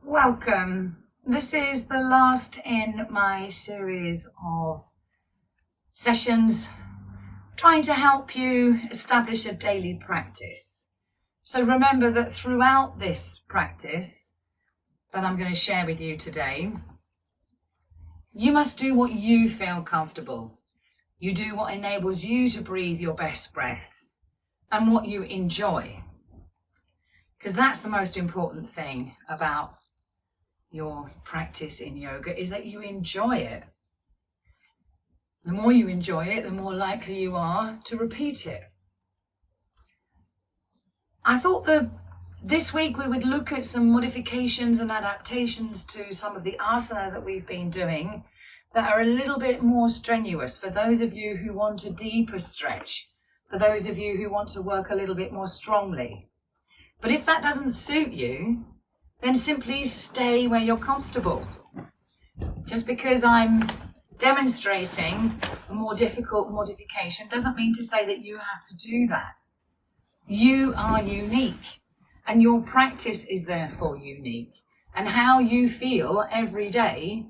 Welcome. This is the last in my series of sessions trying to help you establish a daily practice. So remember that throughout this practice that I'm going to share with you today, you must do what you feel comfortable. You do what enables you to breathe your best breath and what you enjoy. Because that's the most important thing about your practice in yoga, is that you enjoy it. The more you enjoy it, the more likely you are to repeat it. I thought that this week we would look at some modifications and adaptations to some of the asana that we've been doing that are a little bit more strenuous for those of you who want a deeper stretch, for those of you who want to work a little bit more strongly. But if that doesn't suit you, then simply stay where you're comfortable. Just because I'm demonstrating a more difficult modification doesn't mean to say that you have to do that. You are unique, and your practice is therefore unique. And how you feel every day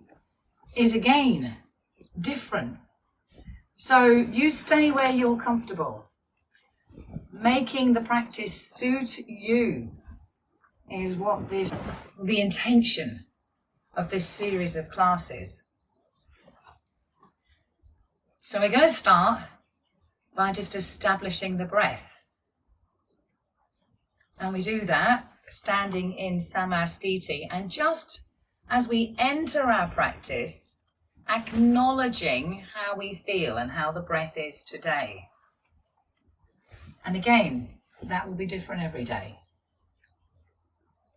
is again different. So you stay where you're comfortable. Making the practice suit you is what the intention of this series of classes. So we're going to start by just establishing the breath. And we do that standing in samastiti, and just as we enter our practice, acknowledging how we feel and how the breath is today. And again, that will be different every day.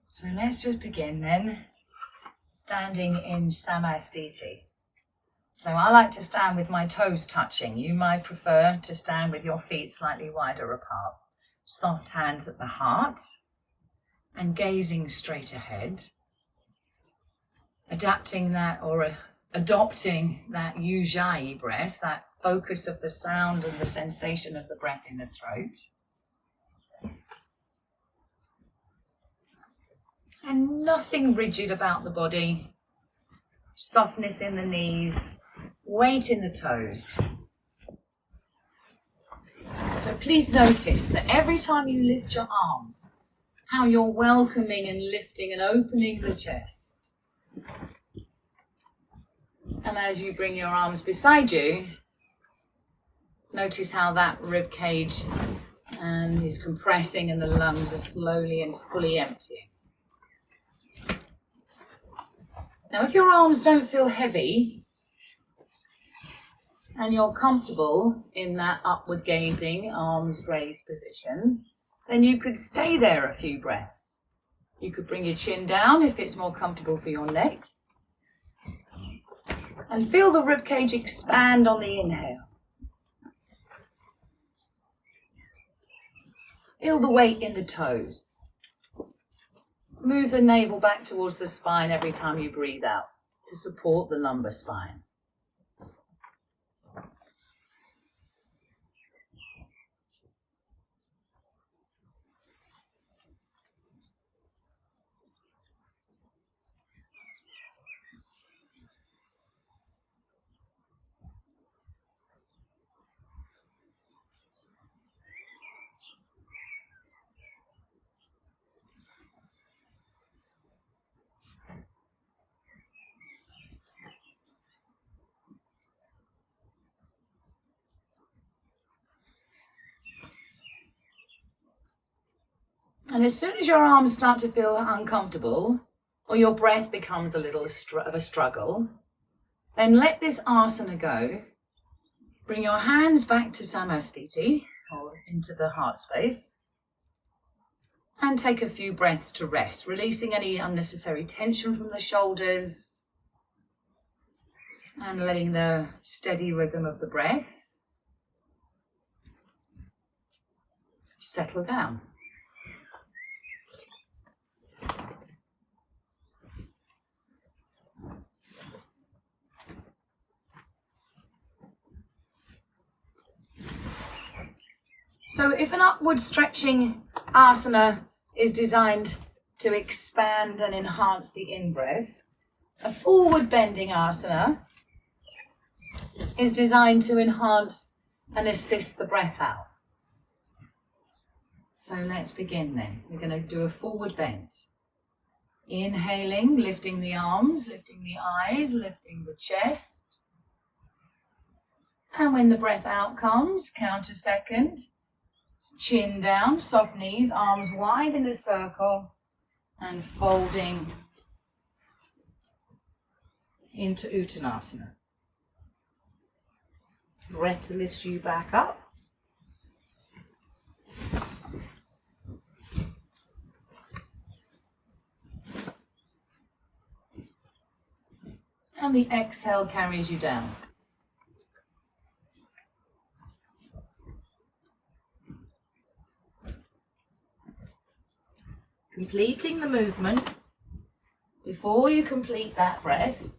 So let's just begin then, standing in samastiti. So I like to stand with my toes touching. You might prefer to stand with your feet slightly wider apart. Soft hands at the heart and gazing straight ahead. Adapting that or adopting that ujjayi breath, that focus of the sound and the sensation of the breath in the throat. And nothing rigid about the body, softness in the knees, weight in the toes. So please notice that every time you lift your arms, how you're welcoming and lifting and opening the chest. And as you bring your arms beside you, notice how that rib cage is compressing and the lungs are slowly and fully emptying. Now, if your arms don't feel heavy and you're comfortable in that upward gazing, arms raised position, then you could stay there a few breaths. You could bring your chin down if it's more comfortable for your neck. And feel the ribcage expand on the inhale. Feel the weight in the toes. Move the navel back towards the spine every time you breathe out to support the lumbar spine. And as soon as your arms start to feel uncomfortable, or your breath becomes a little of a struggle, then let this asana go. Bring your hands back to samastiti, or into the heart space, and take a few breaths to rest, releasing any unnecessary tension from the shoulders, and letting the steady rhythm of the breath settle down. So if an upward stretching asana is designed to expand and enhance the in-breath. A forward bending asana is designed to enhance and assist the breath out. So let's begin then. We're going to do a forward bend. Inhaling, lifting the arms, lifting the eyes, lifting the chest. And when the breath out comes, count a second. Chin down, soft knees, arms wide in a circle, and folding into Uttanasana. Breath lifts you back up. And the exhale carries you down. Completing the movement. Before you complete that breath,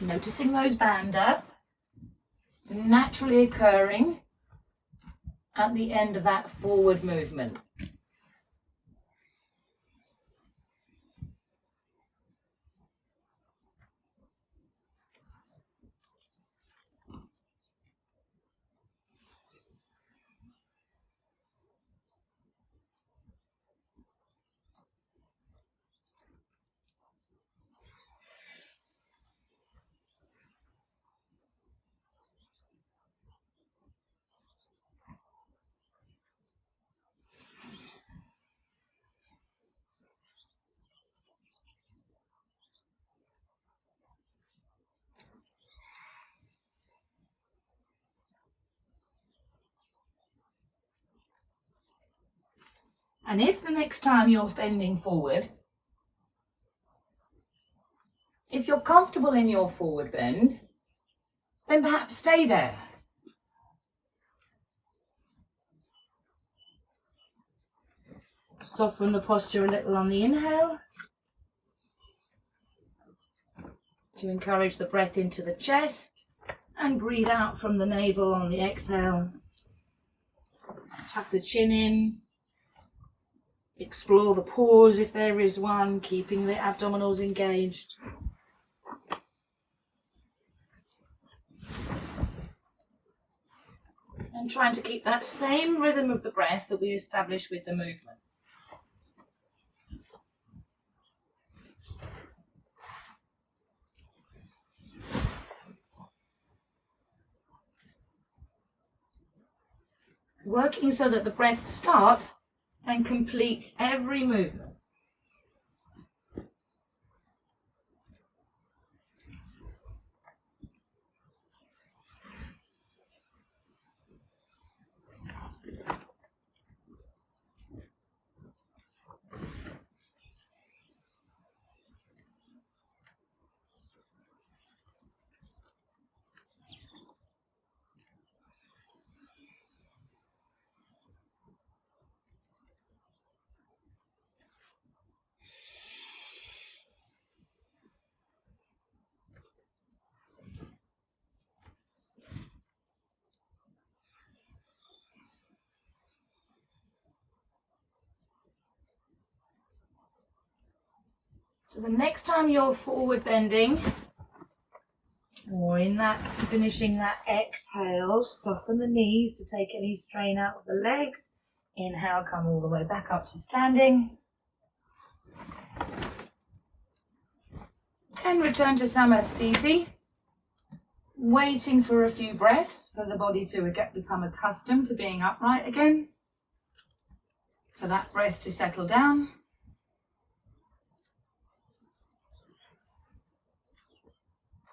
noticing those bandha naturally occurring at the end of that forward movement. And if the next time you're bending forward, if you're comfortable in your forward bend, then perhaps stay there. Soften the posture a little on the inhale to encourage the breath into the chest, and breathe out from the navel on the exhale. Tuck the chin in. Explore the pause if there is one, keeping the abdominals engaged. And trying to keep that same rhythm of the breath that we established with the movement. Working so that the breath starts and completes every movement. So the next time you're forward bending, or in that, finishing that exhale, soften the knees to take any strain out of the legs. Inhale, come all the way back up to standing. And return to Samastiti, waiting for a few breaths for the body to become accustomed to being upright again. For that breath to settle down.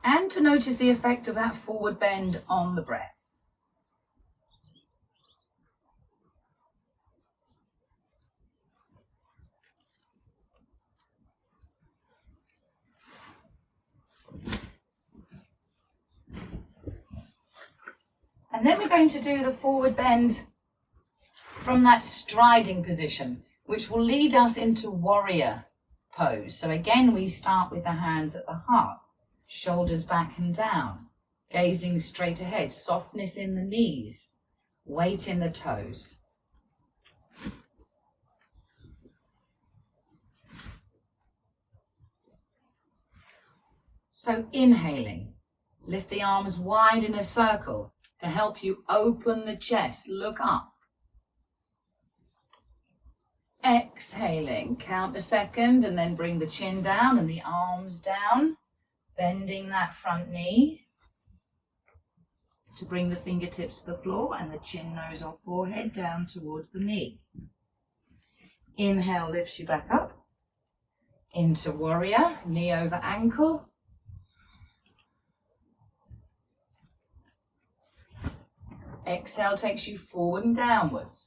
And to notice the effect of that forward bend on the breath. And then we're going to do the forward bend from that striding position, which will lead us into warrior pose. So again, we start with the hands at the heart, shoulders back and down, gazing straight ahead, softness in the knees, weight in the toes. So inhaling, lift the arms wide in a circle to help you open the chest, look up. Exhaling, count a second and then bring the chin down and the arms down, bending that front knee to bring the fingertips to the floor and the chin, nose or forehead down towards the knee. Inhale lifts you back up into warrior, knee over ankle. Exhale takes you forward and downwards.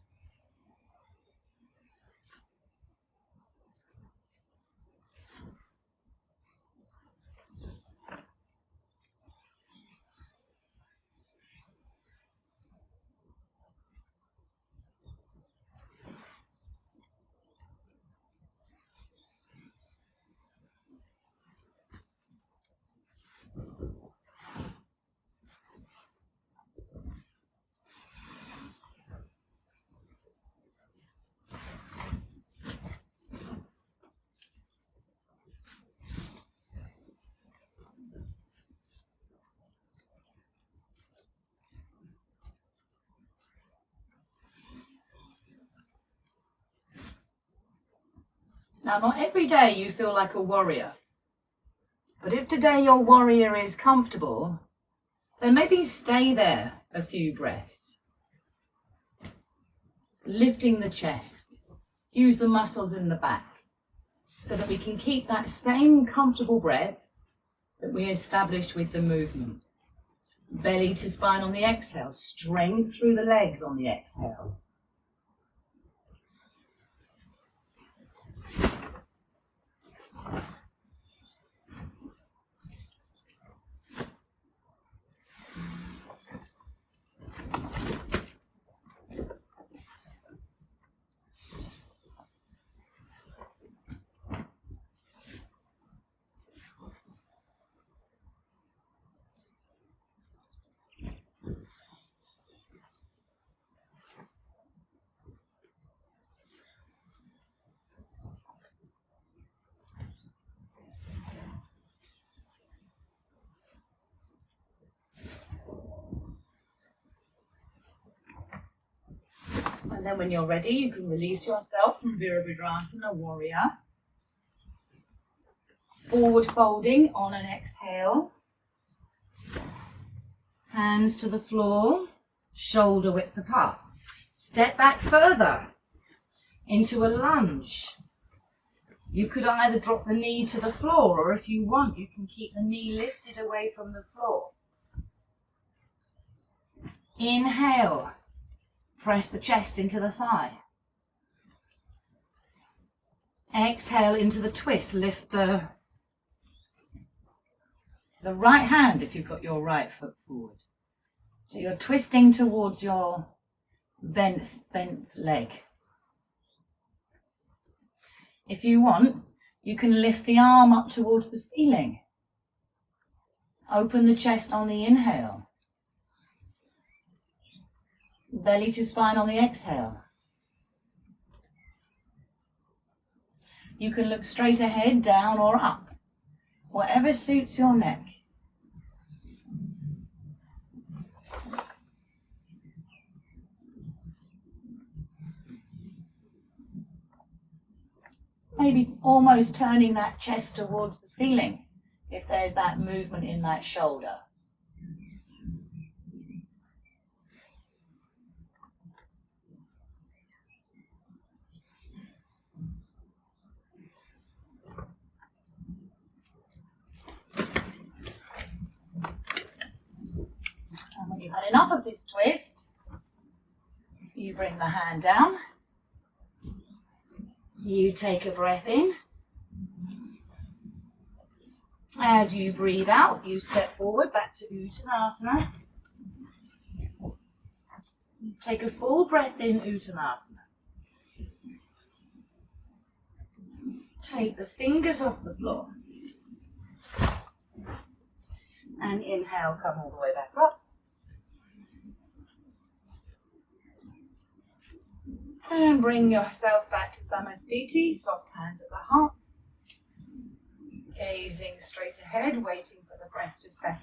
Now, not every day you feel like a warrior, but if today your warrior is comfortable, then maybe stay there a few breaths. Lifting the chest, use the muscles in the back so that we can keep that same comfortable breath that we established with the movement. Belly to spine on the exhale, strength through the legs on the exhale. And then when you're ready, you can release yourself from Virabhadrasana, warrior. Forward folding on an exhale. Hands to the floor, shoulder width apart. Step back further into a lunge. You could either drop the knee to the floor, or if you want, you can keep the knee lifted away from the floor. Inhale. Press the chest into the thigh. Exhale into the twist. Lift the right hand if you've got your right foot forward. So you're twisting towards your bent leg. If you want, you can lift the arm up towards the ceiling. Open the chest on the inhale. Belly to spine on the exhale. You can look straight ahead, down or up, whatever suits your neck. Maybe almost turning that chest towards the ceiling if there's that movement in that shoulder. And when you've had enough of this twist, you bring the hand down. You take a breath in. As you breathe out, you step forward back to Uttanasana. Take a full breath in, Uttanasana. Take the fingers off the floor. And inhale, come all the way back up. And bring yourself back to Samastiti, soft hands at the heart. Gazing straight ahead, waiting for the breath to settle.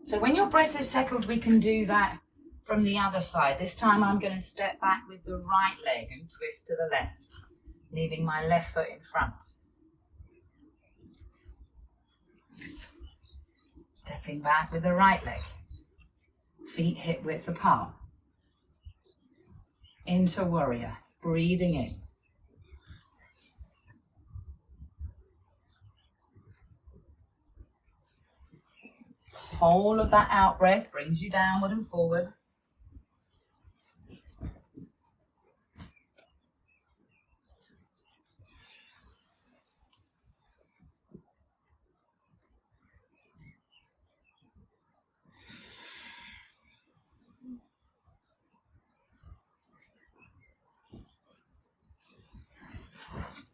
So when your breath is settled, we can do that from the other side. This time I'm going to step back with the right leg and twist to the left, leaving my left foot in front. Stepping back with the right leg, feet hip width apart. Into warrior, breathing in. Whole of that out breath brings you downward and forward.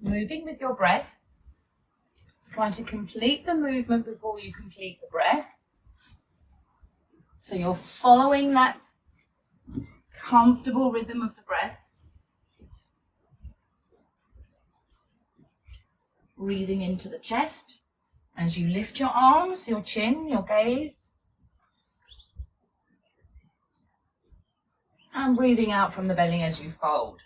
Moving with your breath. Trying to complete the movement before you complete the breath. So you're following that comfortable rhythm of the breath. Breathing into the chest as you lift your arms, your chin, your gaze. And breathing out from the belly as you fold.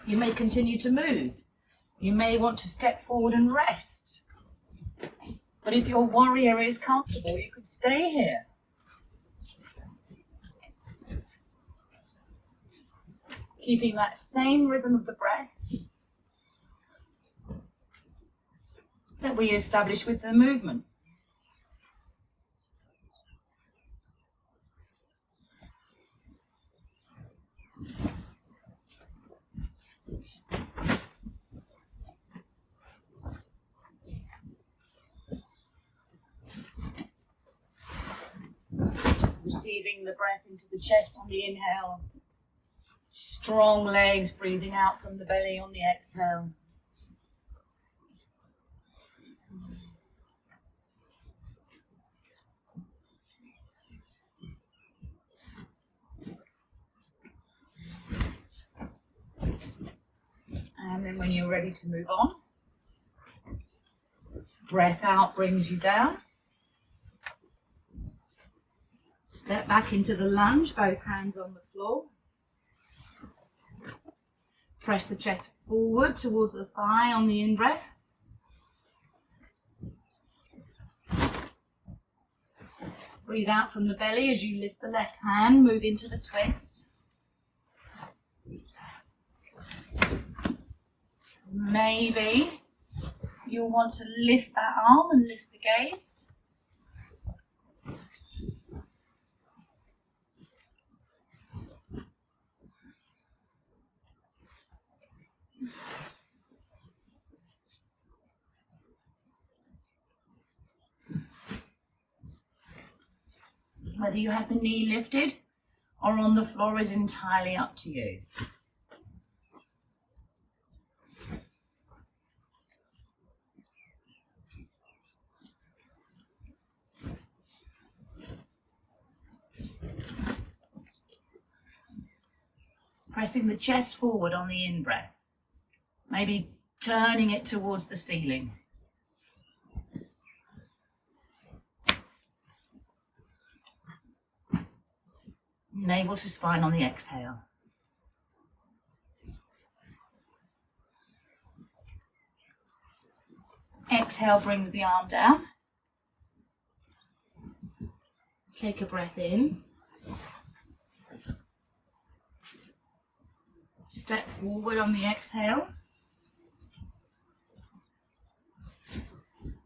You may continue to move. You may want to step forward and rest. But if your warrior is comfortable, you could stay here. Keeping that same rhythm of the breath that we established with the movement. Receiving the breath into the chest on the inhale. Strong legs, breathing out from the belly on the exhale. And then when you're ready to move on, breath out brings you down. Step back into the lunge, both hands on the floor. Press the chest forward towards the thigh on the in-breath. Breathe out from the belly as you lift the left hand, move into the twist. Maybe you'll want to lift that arm and lift the gaze. Whether you have the knee lifted or on the floor is entirely up to you. Pressing the chest forward on the in-breath. Maybe turning it towards the ceiling. Navel to spine on the exhale. Exhale brings the arm down. Take a breath in. Step forward on the exhale.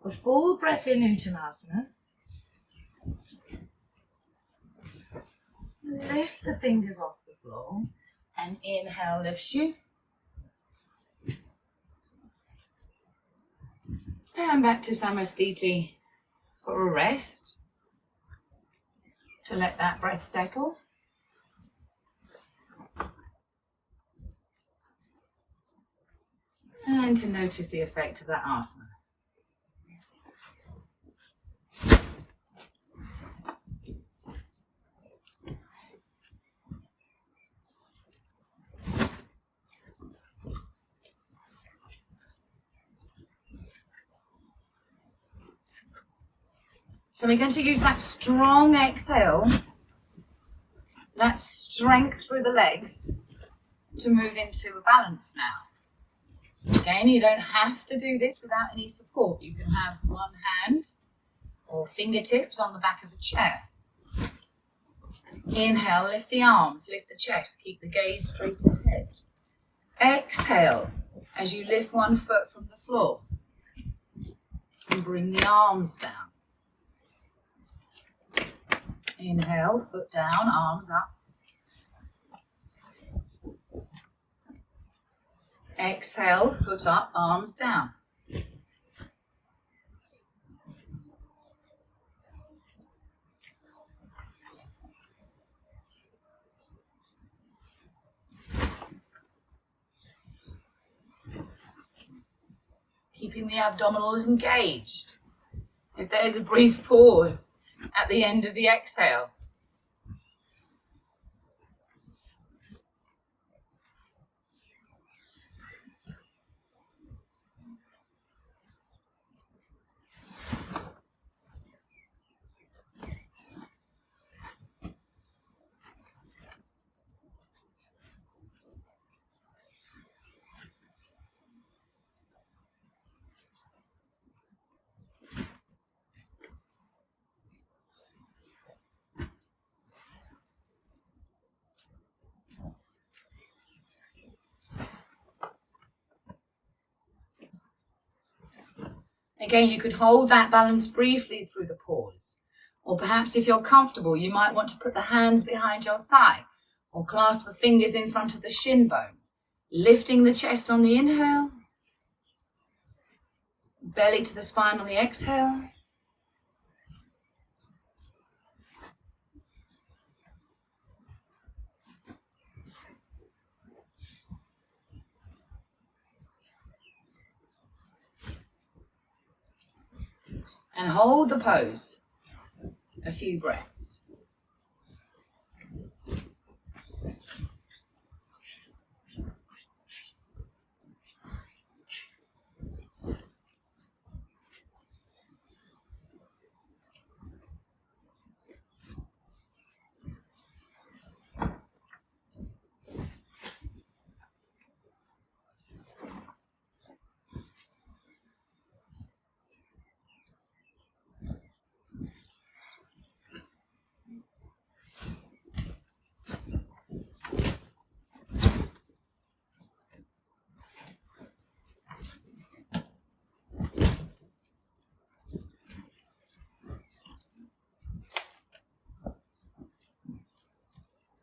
A full breath in Uttanasana. Lift the fingers off the floor and inhale lifts you. And back to Samastiti for a rest. To let that breath settle. And to notice the effect of that asana. So we're going to use that strong exhale, that strength through the legs, to move into a balance now. Again, you don't have to do this without any support. You can have one hand or fingertips on the back of a chair. Inhale, lift the arms, lift the chest, keep the gaze straight ahead. Exhale as you lift one foot from the floor and bring the arms down. Inhale, foot down, arms up. Exhale, foot up, arms down. Keeping the abdominals engaged. If there's a brief pause at the end of the exhale. Again, you could hold that balance briefly through the pause. Or perhaps if you're comfortable, you might want to put the hands behind your thigh or clasp the fingers in front of the shin bone. Lifting the chest on the inhale. Belly to the spine on the exhale. And hold the pose a few breaths.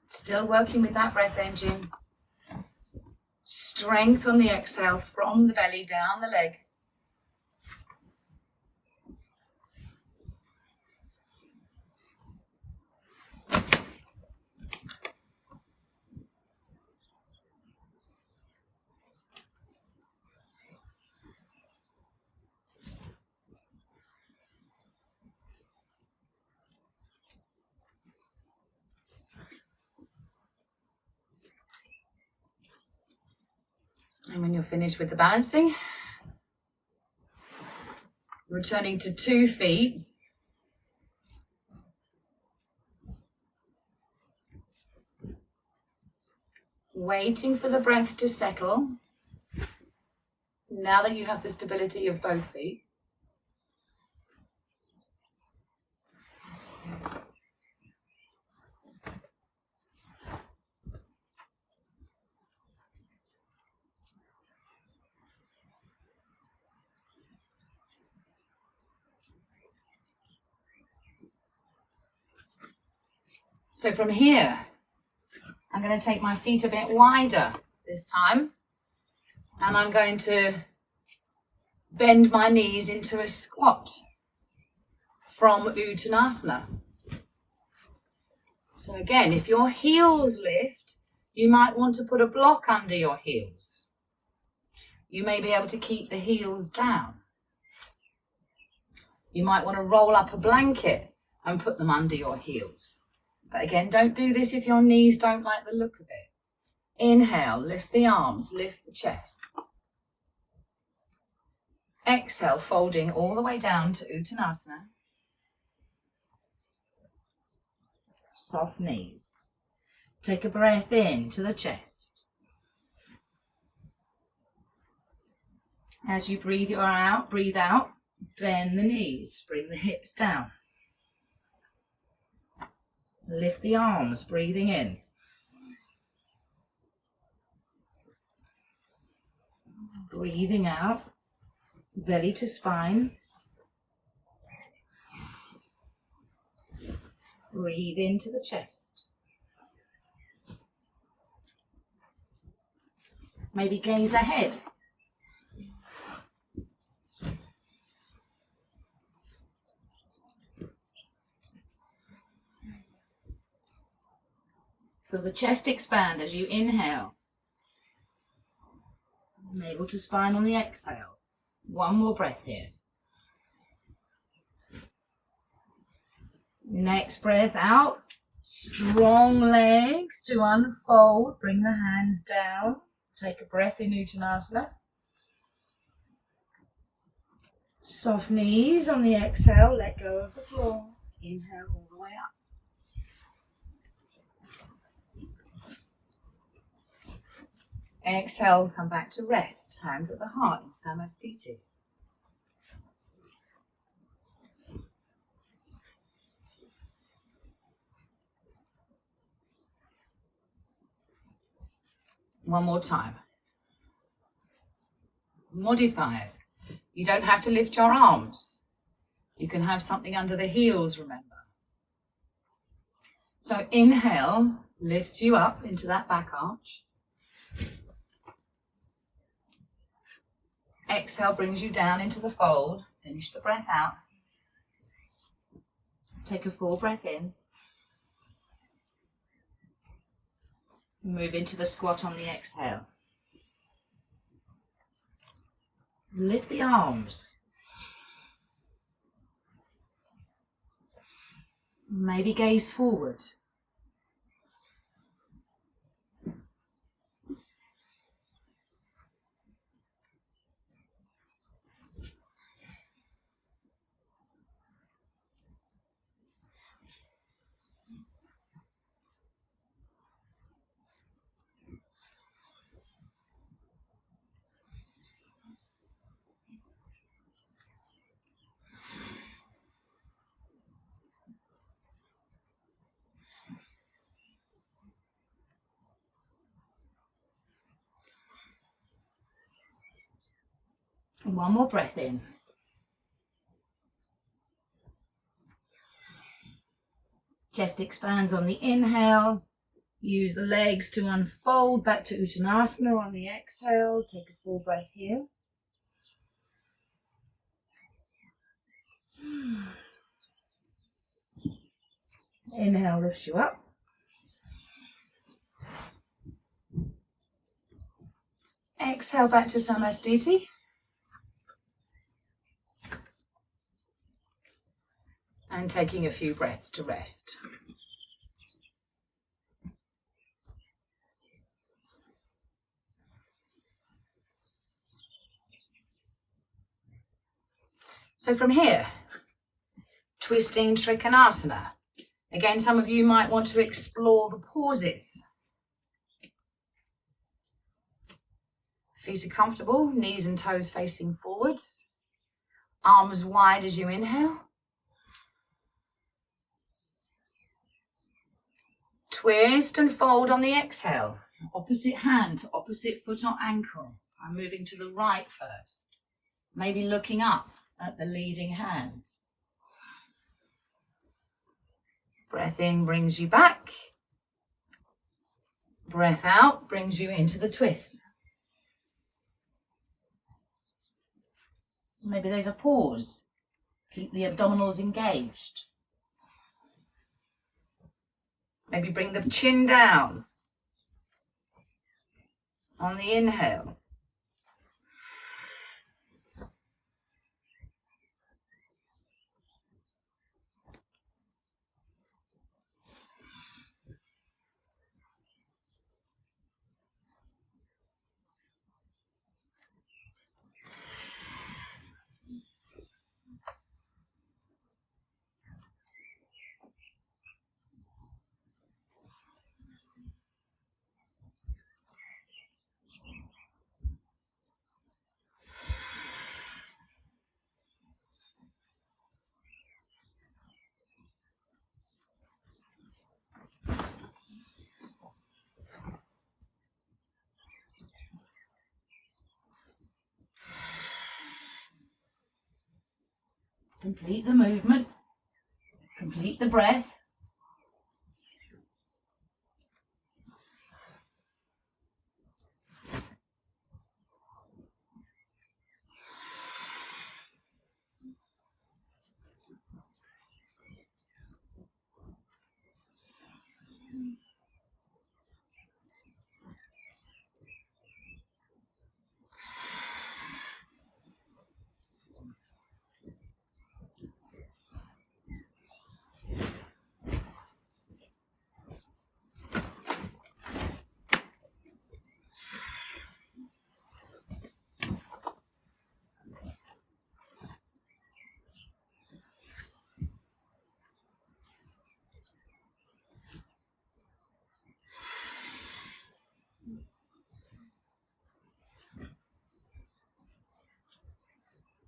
Still working with that breath engine. Strength on the exhale from the belly down the leg. And when you're finished with the balancing, returning to 2 feet. Waiting for the breath to settle. Now that you have the stability of both feet. So from here, I'm going to take my feet a bit wider this time, and I'm going to bend my knees into a squat from Uttanasana. So again, if your heels lift, you might want to put a block under your heels. You may be able to keep the heels down. You might want to roll up a blanket and put them under your heels. But again, don't do this if your knees don't like the look of it. Inhale, lift the arms, lift the chest. Exhale, folding all the way down to Uttanasana. Soft knees. Take a breath in to the chest. As you breathe out, bend the knees, bring the hips down. Lift the arms, breathing in. Breathing out, belly to spine. Breathe into the chest. Maybe gaze ahead. Feel the chest expand as you inhale. Navel to spine on the exhale. One more breath here. Next breath out. Strong legs to unfold. Bring the hands down. Take a breath in Uttanasana. Soft knees on the exhale. Let go of the floor. Inhale all the way up. Exhale, come back to rest. Hands at the heart in Samasthiti. One more time. Modify it. You don't have to lift your arms. You can have something under the heels, remember. So inhale lifts you up into that back arch. Exhale brings you down into the fold. Finish the breath out. Take a full breath in. Move into the squat on the exhale. Lift the arms. Maybe gaze forward. One more breath in. Chest expands on the inhale. Use the legs to unfold back to Uttanasana on the exhale. Take a full breath here. Inhale lifts you up. Exhale back to Samasthiti. And taking a few breaths to rest. So from here, twisting Trikonasana. Again, some of you might want to explore the pauses. Feet are comfortable, knees and toes facing forwards. Arms wide as you inhale. Twist and fold on the exhale. Opposite hand to opposite foot or ankle. I'm moving to the right first. Maybe looking up at the leading hand. Breath in brings you back. Breath out brings you into the twist. Maybe there's a pause. Keep the abdominals engaged. Maybe bring the chin down on the inhale. Complete the movement. Complete the breath.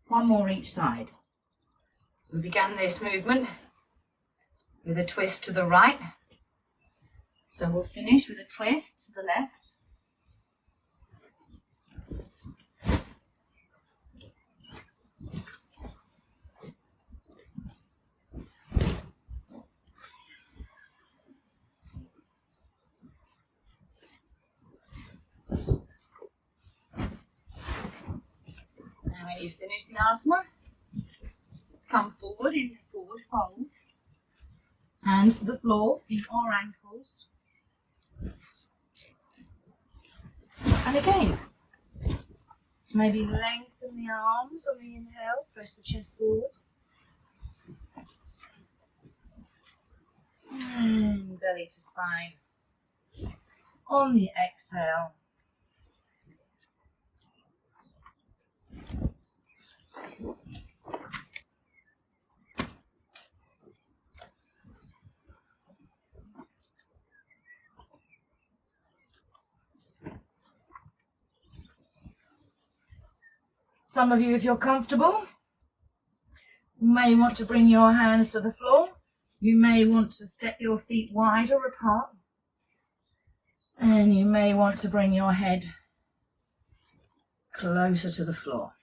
One more each side. We began this movement with a twist to the right. So we'll finish with a twist to the left. Now when you finish the asana, come forward into forward fold. Hands to the floor, feet or ankles. And again, maybe lengthen the arms on the inhale, press the chest forward. And belly to spine. On the exhale. Some of you, if you're comfortable, may want to bring your hands to the floor. You may want to step your feet wider apart. And you may want to bring your head closer to the floor.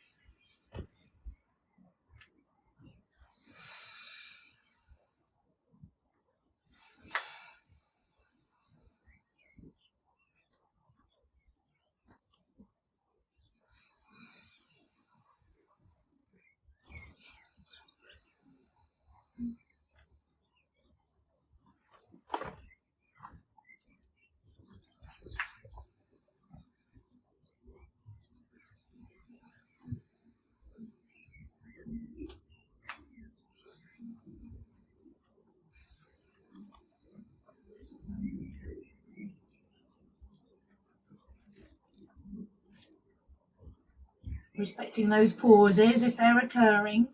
Respecting those pauses if they're occurring.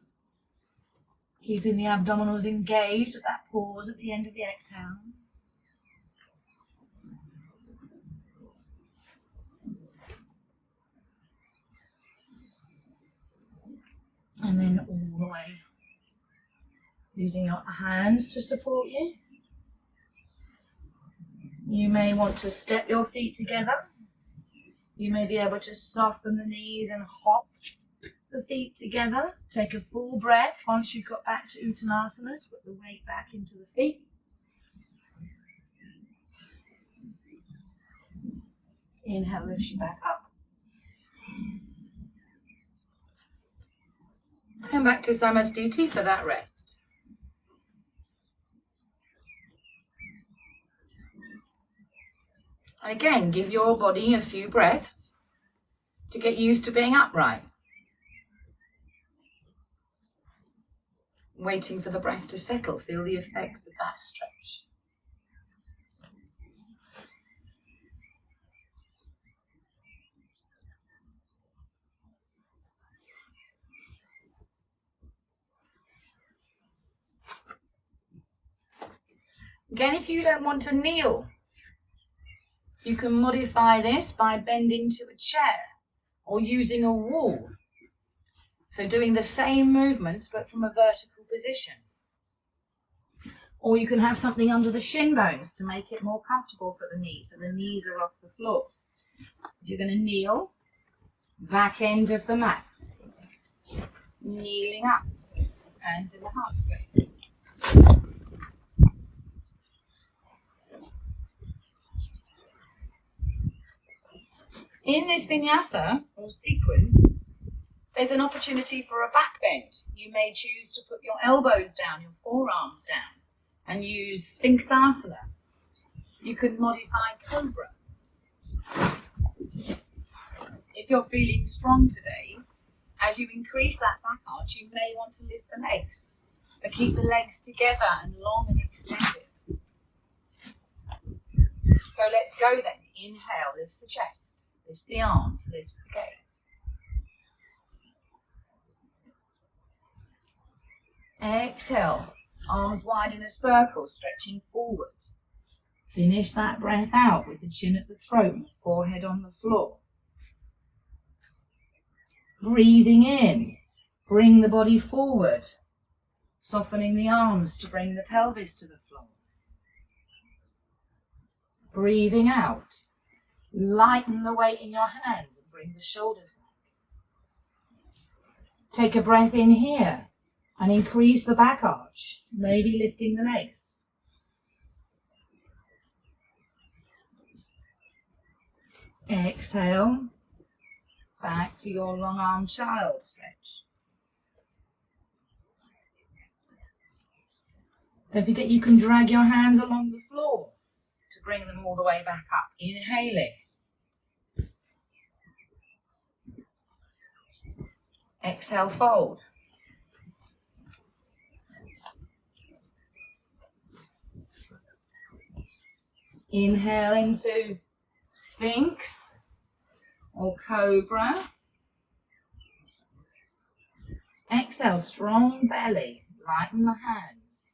Keeping the abdominals engaged at that pause at the end of the exhale. And then all the way. Using your hands to support you. You may want to step your feet together. You may be able to soften the knees and hop the feet together. Take a full breath once you've got back to Uttanasana. Put the weight back into the feet. Inhale, lifts you back up. And back to Samasthiti for that rest. And again, give your body a few breaths to get used to being upright. Waiting for the breath to settle, feel the effects of that stretch. Again, if you don't want to kneel, you can modify this by bending to a chair or using a wall. So doing the same movements but from a vertical position. Or you can have something under the shin bones to make it more comfortable for the knees, so the knees are off the floor. If you're going to kneel, back end of the mat. Kneeling up, hands in the heart space. In this vinyasa or sequence, there's an opportunity for a back bend. You may choose to put your elbows down, your forearms down, and use Asana. You could modify Cobra. If you're feeling strong today, as you increase that back arch, you may want to lift the legs, but keep the legs together and long and extended. So let's go then. Inhale, lifts the chest. Lifts the arms, lifts the gaze. Exhale, arms wide in a circle, stretching forward. Finish that breath out with the chin at the throat and the forehead on the floor. Breathing in, bring the body forward, softening the arms to bring the pelvis to the floor. Breathing out. Lighten the weight in your hands and bring the shoulders back. Take a breath in here and increase the back arch, maybe lifting the legs. Exhale, back to your long arm child stretch. Don't forget you can drag your hands along the floor to bring them all the way back up. Inhaling. Exhale, fold. Inhale into Sphinx or Cobra. Exhale, strong belly, lighten the hands.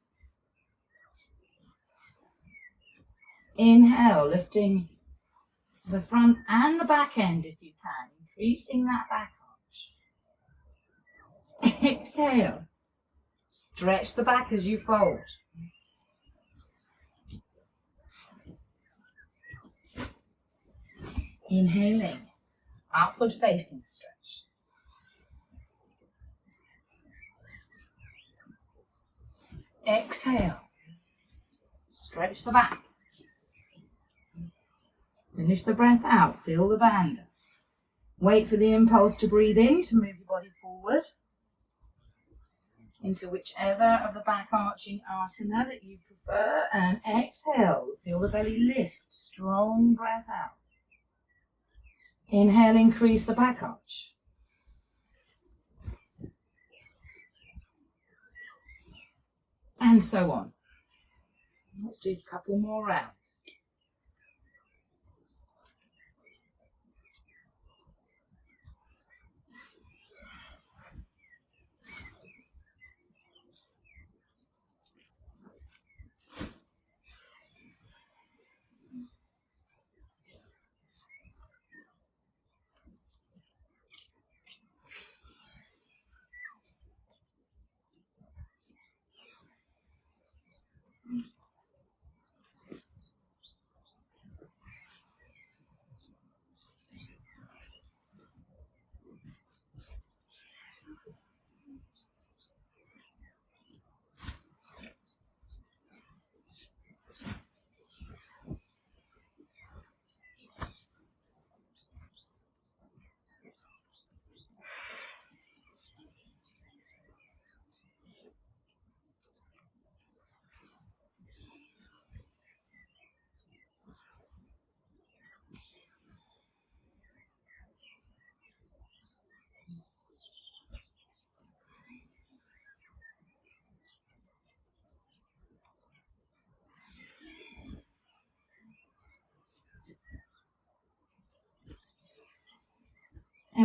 Inhale, lifting the front and the back end if you can, increasing that back arch. Exhale, stretch the back as you fold. Inhaling, upward facing stretch. Exhale, stretch the back. Finish the breath out, feel the band. Wait for the impulse to breathe in to move your body forward into whichever of the back arching asana that you prefer, and exhale, feel the belly lift, strong breath out. Inhale, increase the back arch. And so on. Let's do a couple more rounds.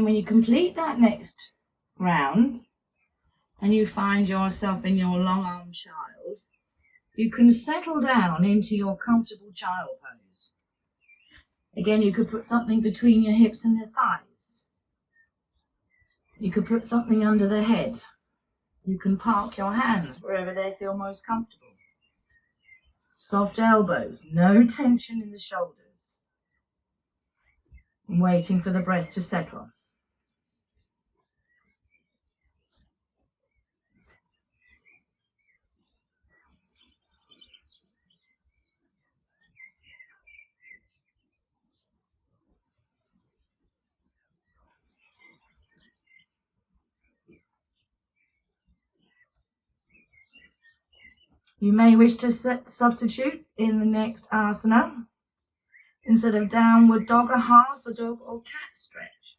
then when you complete that next round and you find yourself in your long arm child, you can settle down into your comfortable child pose. Again, you could put something between your hips and your thighs. You could put something under the head. You can park your hands wherever they feel most comfortable. Soft elbows, no tension in the shoulders. And waiting for the breath to settle. You may wish to substitute in the next asana. Instead of downward dog, a half a dog or cat stretch.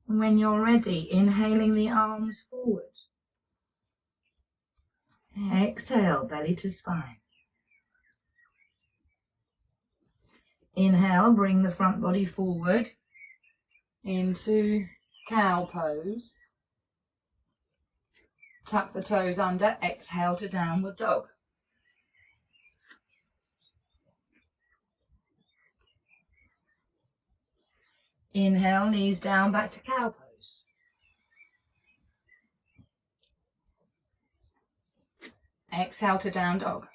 And when you're ready, inhaling the arms forward. Exhale, belly to spine. Inhale, bring the front body forward into cow pose. Tuck the toes under, exhale to downward dog. Inhale, knees down, back to cow pose. Exhale to down dog.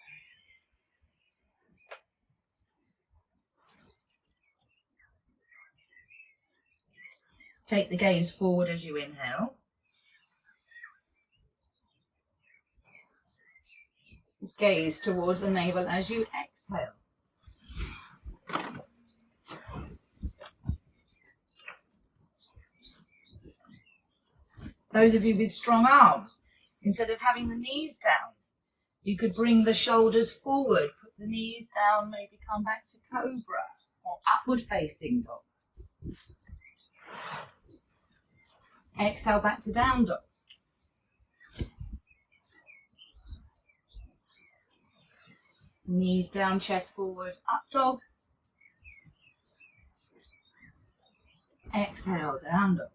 Take the gaze forward as you inhale. Gaze towards the navel as you exhale. Those of you with strong arms, instead of having the knees down, you could bring the shoulders forward, put the knees down, maybe come back to cobra or upward facing dog. Exhale back to down dog. Knees down, chest forward, up dog. Exhale, down dog.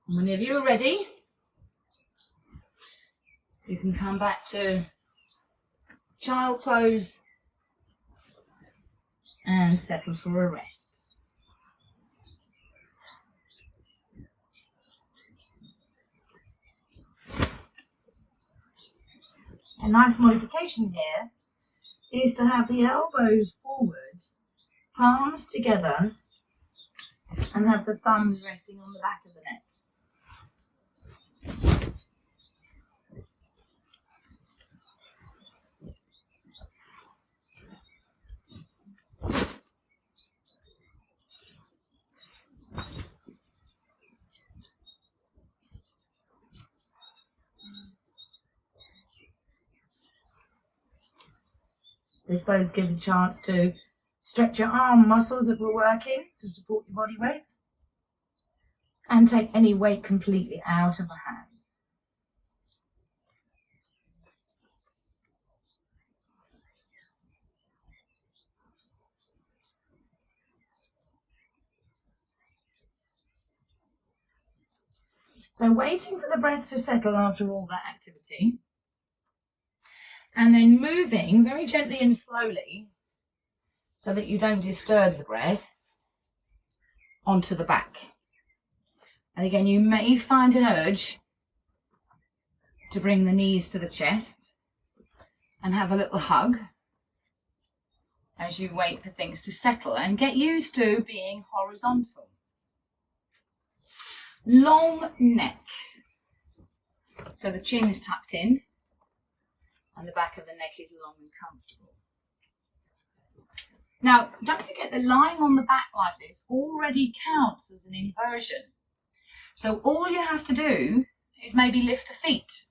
Whenever you're ready, you can come back to child pose and settle for a rest. A nice modification here is to have the elbows forward, palms together, and have the thumbs resting on the back of the neck. This both give a chance to stretch your arm muscles that we're working to support your body weight and take any weight completely out of the hands. So waiting for the breath to settle after all that activity, and then moving very gently and slowly so that you don't disturb the breath onto the back. And again, you may find an urge to bring the knees to the chest and have a little hug as you wait for things to settle and get used to being horizontal. Long neck. So the chin is tucked in and the back of the neck is long and comfortable. Now, don't forget that lying on the back like this already counts as an inversion. So all you have to do is maybe lift the feet.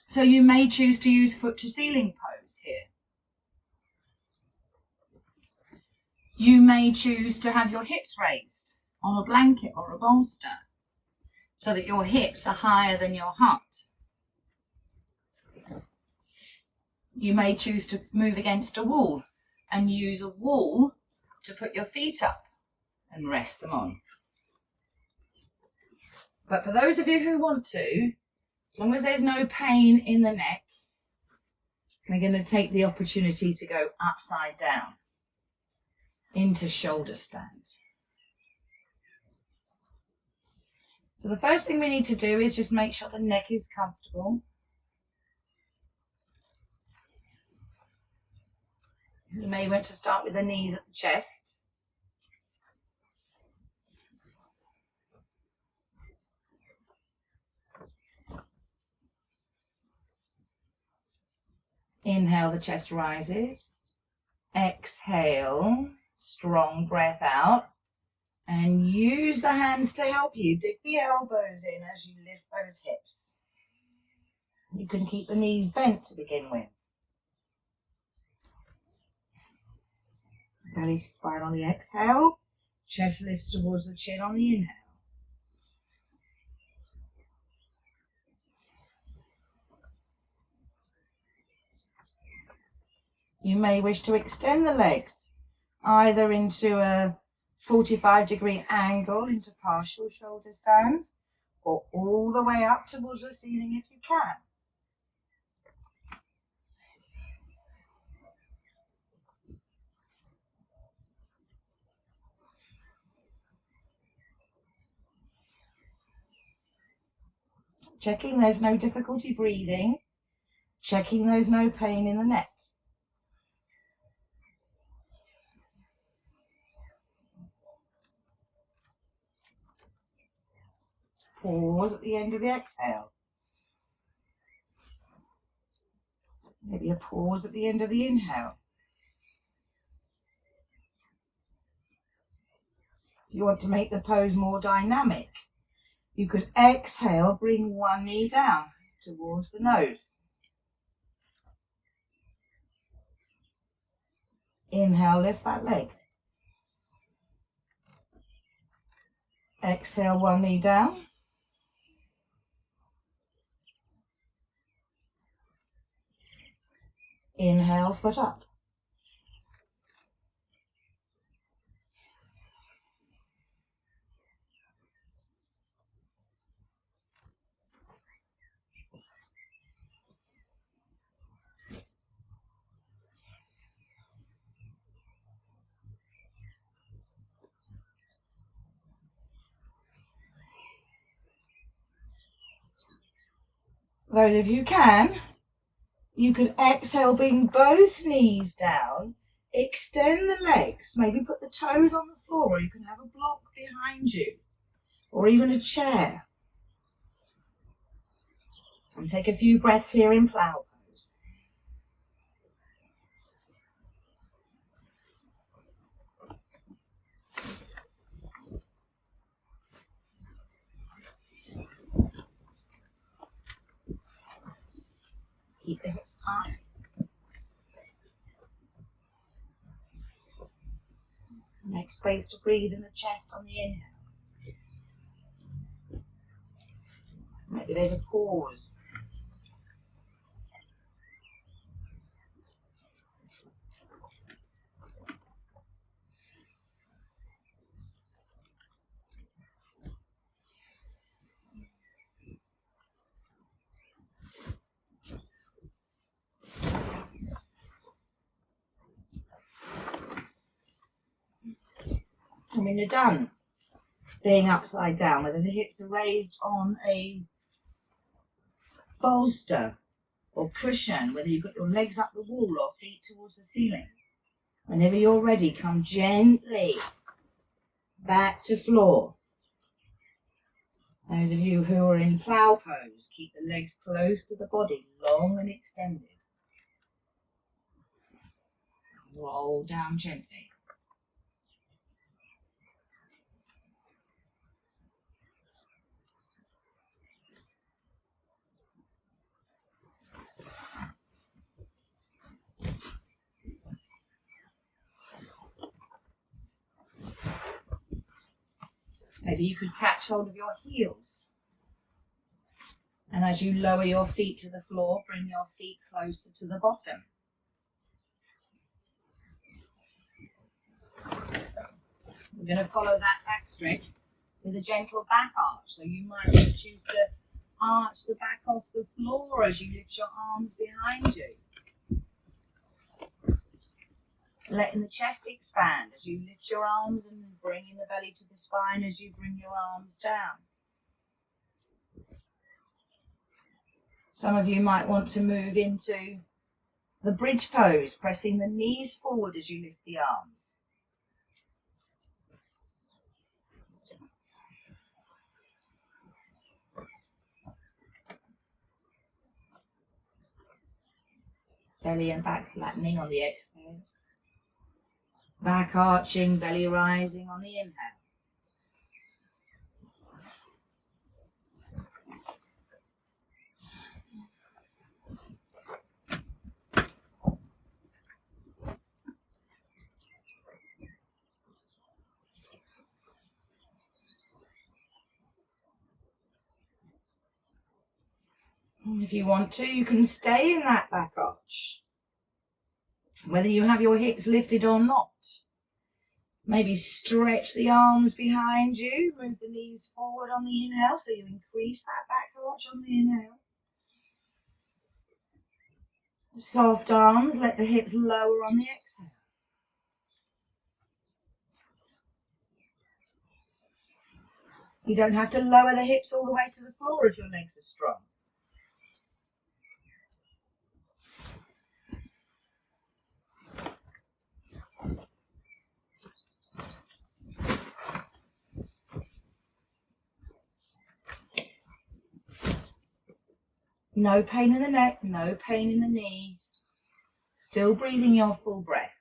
So you may choose to use foot to ceiling pose here. You may choose to have your hips raised on a blanket or a bolster so that your hips are higher than your heart. You may choose to move against a wall and use a wall to put your feet up and rest them on. But for those of you who want to, as long as there's no pain in the neck, we're going to take the opportunity to go upside down into shoulder stand. So the first thing we need to do is just make sure the neck is comfortable. You may want to start with the knees at the chest. Inhale, the chest rises. Exhale, strong breath out. And use the hands to help you. Dig the elbows in as you lift those hips. You can keep the knees bent to begin with. Belly to spine on the exhale. Chest lifts towards the chin on the inhale. You may wish to extend the legs either into a 45-degree angle into partial shoulder stand or all the way up towards the ceiling if you can. Checking there's no difficulty breathing. Checking there's no pain in the neck. Pause at the end of the exhale. Maybe a pause at the end of the inhale. If you want to make the pose more dynamic, you could exhale, bring one knee down towards the nose. Inhale, lift that leg. Exhale, one knee down. Inhale, foot up. Those of you can, you could exhale, bring both knees down, extend the legs, maybe put the toes on the floor, or you can have a block behind you, or even a chair. And take a few breaths here in plow pose. Keep the hips high. Make space to breathe in the chest on the inhale. Maybe there's a pause. And when you're done being upside down, whether the hips are raised on a bolster or cushion, whether you've got your legs up the wall or feet towards the ceiling, whenever you're ready, come gently back to floor. Those of you who are in plow pose, keep the legs close to the body, long and extended. Roll down gently. Maybe you could catch hold of your heels. And as you lower your feet to the floor, bring your feet closer to the bottom. We're going to follow that back stretch with a gentle back arch. So you might just choose to arch the back off the floor as you lift your arms behind you. Letting the chest expand as you lift your arms and bringing the belly to the spine as you bring your arms down. Some of you might want to move into the bridge pose, pressing the knees forward as you lift the arms. Belly and back flattening on the exhale. Back arching, belly rising on the inhale. And if you want to, you can stay in that back arch. Whether you have your hips lifted or not. Maybe stretch the arms behind you. Move the knees forward on the inhale so you increase that back arch on the inhale. Soft arms, let the hips lower on the exhale. You don't have to lower the hips all the way to the floor if your legs are strong. No pain in the neck, no pain in the knee. Still breathing your full breath.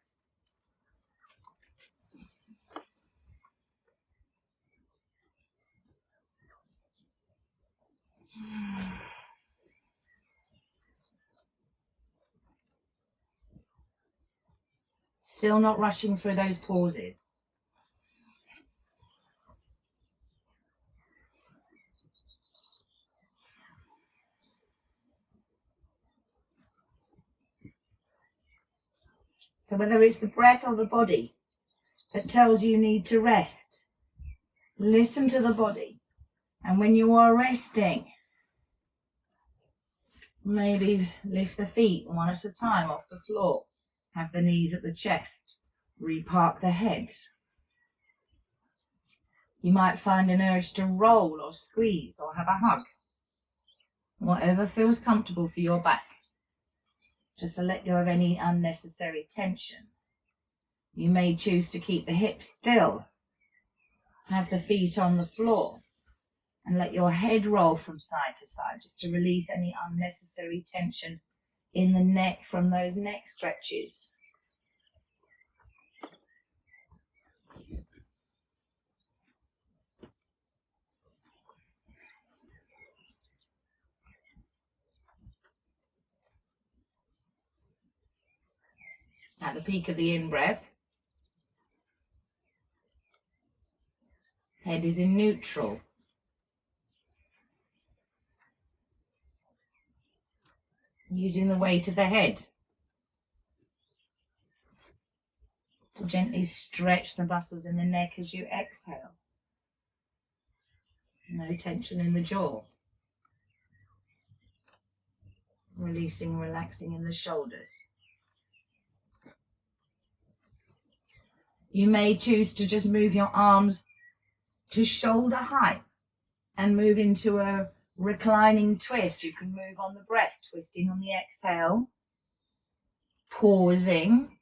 Still not rushing through those pauses. So whether it's the breath or the body that tells you need to rest, listen to the body. And when you are resting, maybe lift the feet one at a time off the floor. Have the knees at the chest. Repark the head. You might find an urge to roll or squeeze or have a hug. Whatever feels comfortable for your back. Just to let go of any unnecessary tension. You may choose to keep the hips still. Have the feet on the floor. And let your head roll from side to side, just to release any unnecessary tension in the neck from those neck stretches. At the peak of the in-breath, head is in neutral. Using the weight of the head to gently stretch the muscles in the neck as you exhale. No tension in the jaw. Releasing, relaxing in the shoulders. You may choose to just move your arms to shoulder height and move into a reclining twist. You can move on the breath, twisting on the exhale, pausing,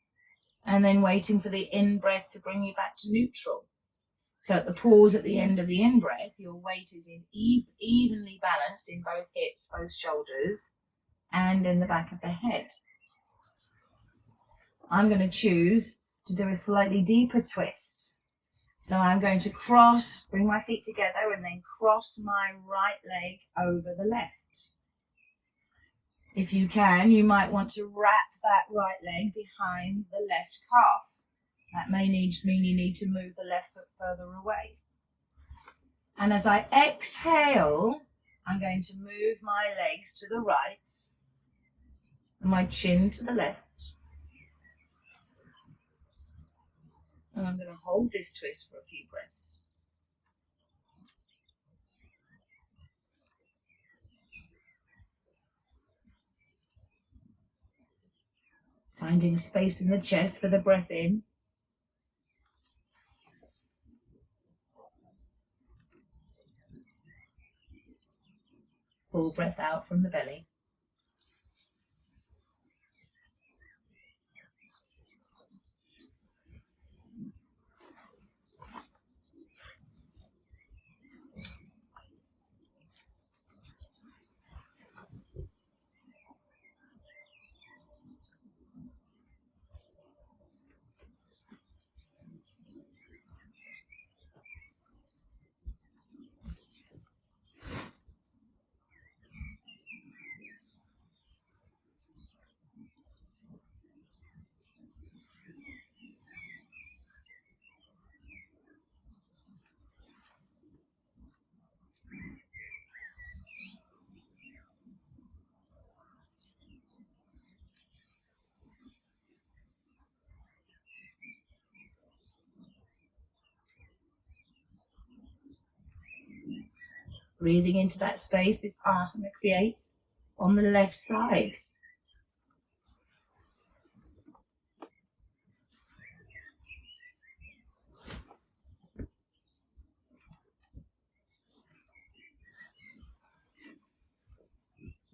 and then waiting for the in-breath to bring you back to neutral. So at the pause at the end of the in-breath, your weight is evenly balanced in both hips, both shoulders, and in the back of the head. I'm going to choose to do a slightly deeper twist. So I'm going to bring my feet together and then cross my right leg over the left. If you can, you might want to wrap that right leg behind the left calf. That may mean you need to move the left foot further away. And as I exhale, I'm going to move my legs to the right and my chin to the left. And I'm going to hold this twist for a few breaths. Finding space in the chest for the breath in. Full breath out from the belly. Breathing into that space this asana creates on the left side.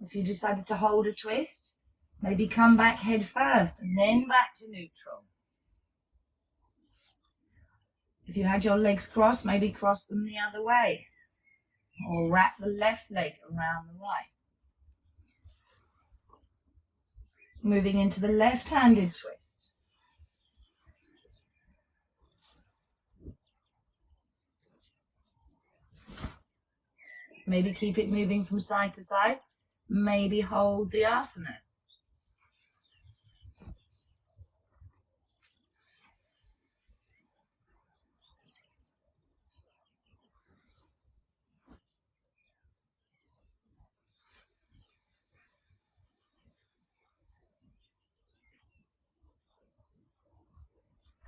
If you decided to hold a twist, maybe come back head first and then back to neutral. If you had your legs crossed, maybe cross them the other way. Or wrap the left leg around the right. Moving into the left-handed twist. Maybe keep it moving from side to side. Maybe hold the asana.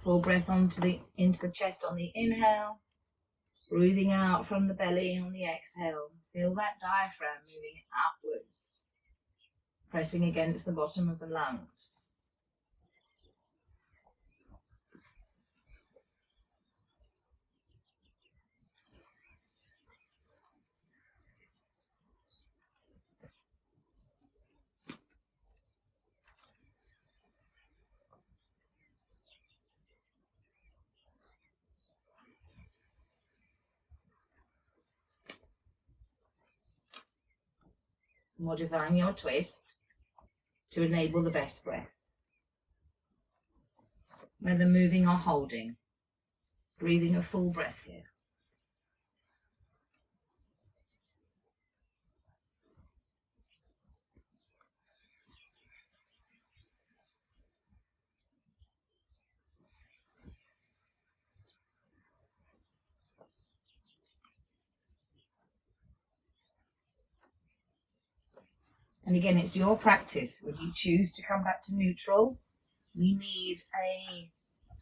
Full breath into the chest on the inhale. Breathing out from the belly on the exhale. Feel that diaphragm moving upwards, pressing against the bottom of the lungs. Modifying your twist to enable the best breath. Whether moving or holding, breathing a full breath here. And again, it's your practice. When you choose to come back to neutral, we need a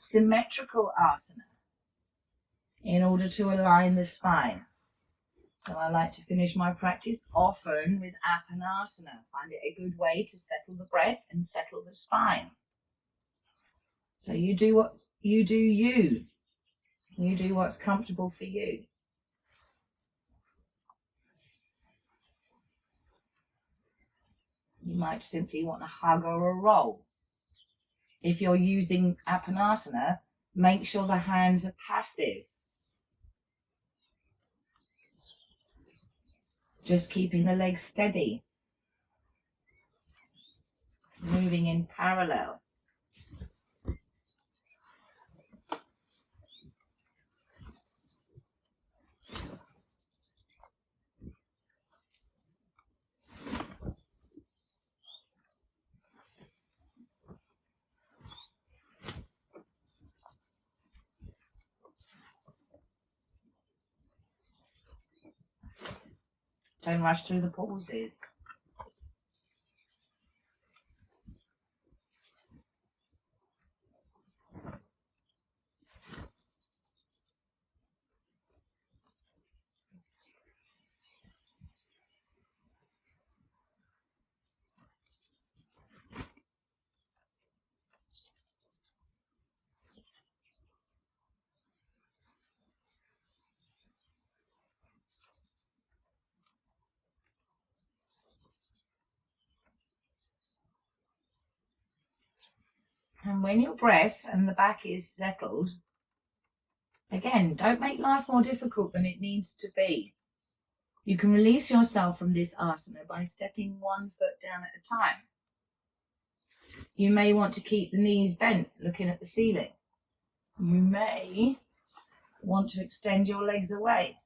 symmetrical asana in order to align the spine. So I like to finish my practice often with apanasana. Find it a good way to settle the breath and settle the spine. So you do what you do you. You do what's comfortable for you. You might simply want a hug or a roll. If you're using apanasana, make sure the hands are passive. Just keeping the legs steady. Moving in parallel. Don't rush through the pauses. And when your breath and the back is settled, again, don't make life more difficult than it needs to be. You can release yourself from this asana by stepping 1 foot down at a time. You may want to keep the knees bent, looking at the ceiling. You may want to extend your legs away,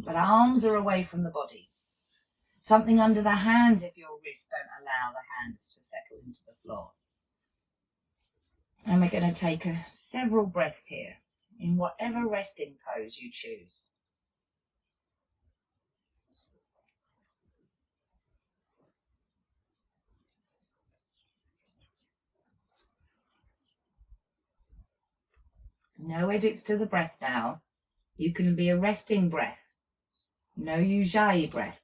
but arms are away from the body. Something under the hands if your wrists don't allow the hands to settle into the floor. And we're going to take several breaths here in whatever resting pose you choose. No edits to the breath now. You can be a resting breath. No ujjayi breath.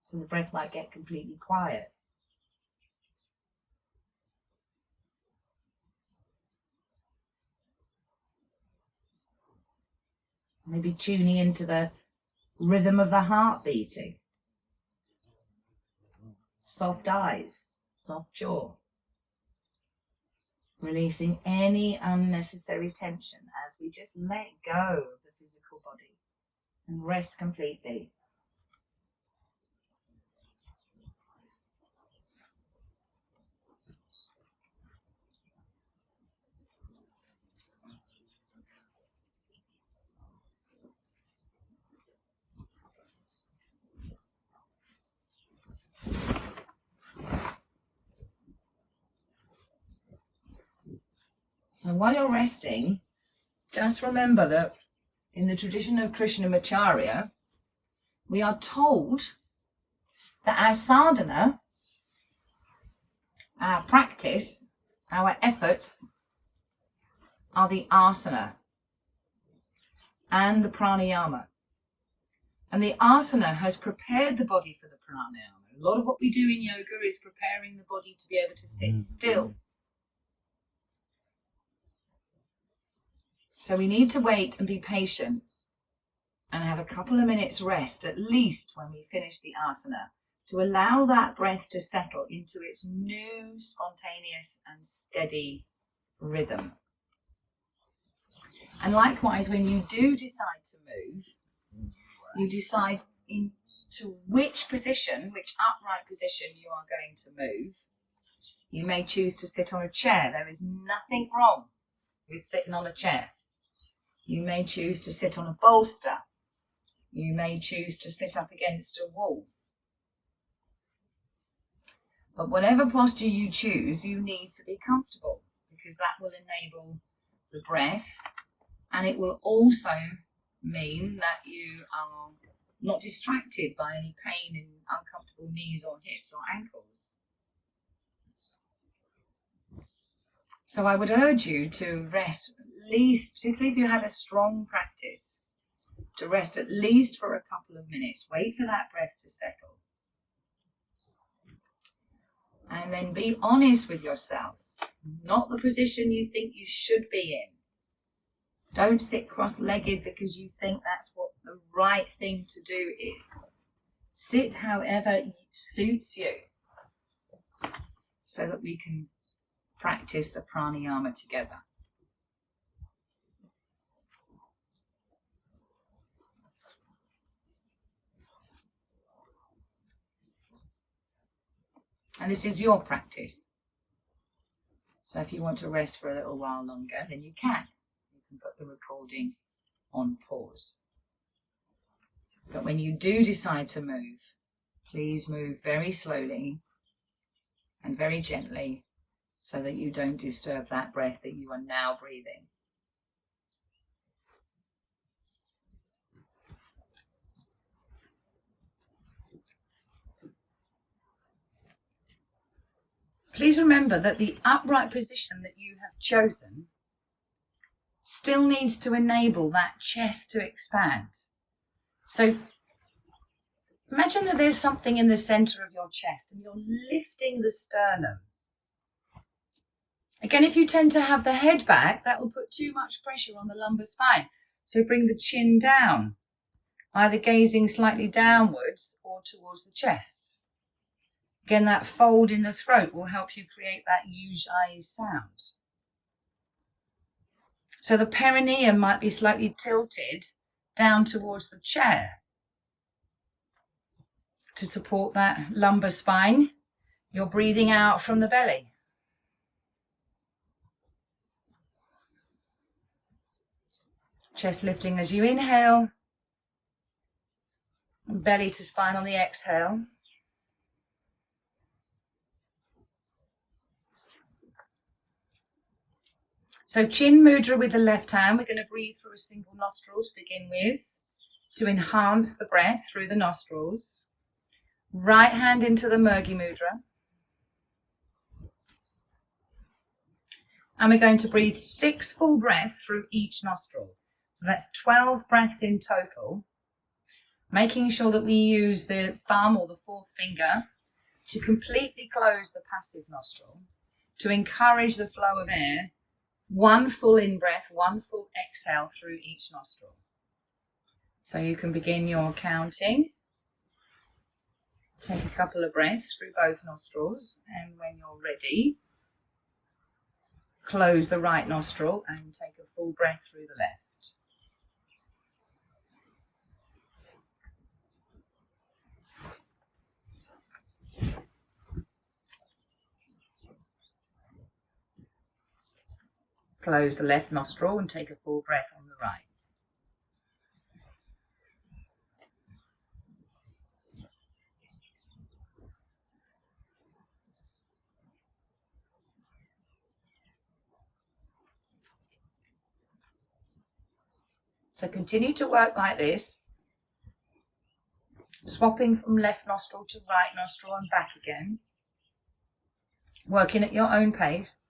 So the breath might get completely quiet. Maybe tuning into the rhythm of the heart beating. Soft eyes, soft jaw. Releasing any unnecessary tension as we just let go of the physical body and rest completely. So while you're resting, just remember that in the tradition of Krishnamacharya, we are told that our sadhana, our practice, our efforts are the asana and the pranayama. And the asana has prepared the body for the pranayama. A lot of what we do in yoga is preparing the body to be able to sit still. So we need to wait and be patient and have a couple of minutes rest, at least when we finish the asana, to allow that breath to settle into its new, spontaneous and steady rhythm. And likewise, when you do decide to move, you decide into which position, which upright position you are going to move. You may choose to sit on a chair. There is nothing wrong with sitting on a chair. You may choose to sit on a bolster. You may choose to sit up against a wall. But whatever posture you choose, you need to be comfortable, because that will enable the breath, and it will also mean that you are not distracted by any pain in uncomfortable knees or hips or ankles. So I would urge you to rest at least, particularly if you have a strong practice, to rest at least for a couple of minutes. Wait for that breath to settle. And then be honest with yourself, not the position you think you should be in. Don't sit cross-legged because you think that's what the right thing to do is. Sit however suits you, so that we can practice the pranayama together. And this is your practice. So if you want to rest for a little while longer, then you can. You can put the recording on pause. But when you do decide to move, please move very slowly and very gently, so that you don't disturb that breath that you are now breathing. please remember that the upright position that you have chosen still needs to enable that chest to expand. So imagine that there's something in the center of your chest and you're lifting the sternum. Again, if you tend to have the head back, that will put too much pressure on the lumbar spine. So bring the chin down, either gazing slightly downwards or towards the chest. Again, that fold in the throat will help you create that U-I sound. So the perineum might be slightly tilted down towards the chair to support that lumbar spine. You're breathing out from the belly. Chest lifting as you inhale, and belly to spine on the exhale. So chin mudra with the left hand. We're going to breathe through a single nostril to begin with, to enhance the breath through the nostrils. Right hand into the Murgi mudra. And we're going to breathe 6 full breaths through each nostril. So that's 12 breaths in total, making sure that we use the thumb or the fourth finger to completely close the passive nostril to encourage the flow of air. 1 full in-breath, 1 full exhale through each nostril. So you can begin your counting. Take a couple of breaths through both nostrils, and when you're ready, close the right nostril and take a full breath through the left. Close the left nostril and take a full breath on the right. So continue to work like this, swapping from left nostril to right nostril and back again, working at your own pace.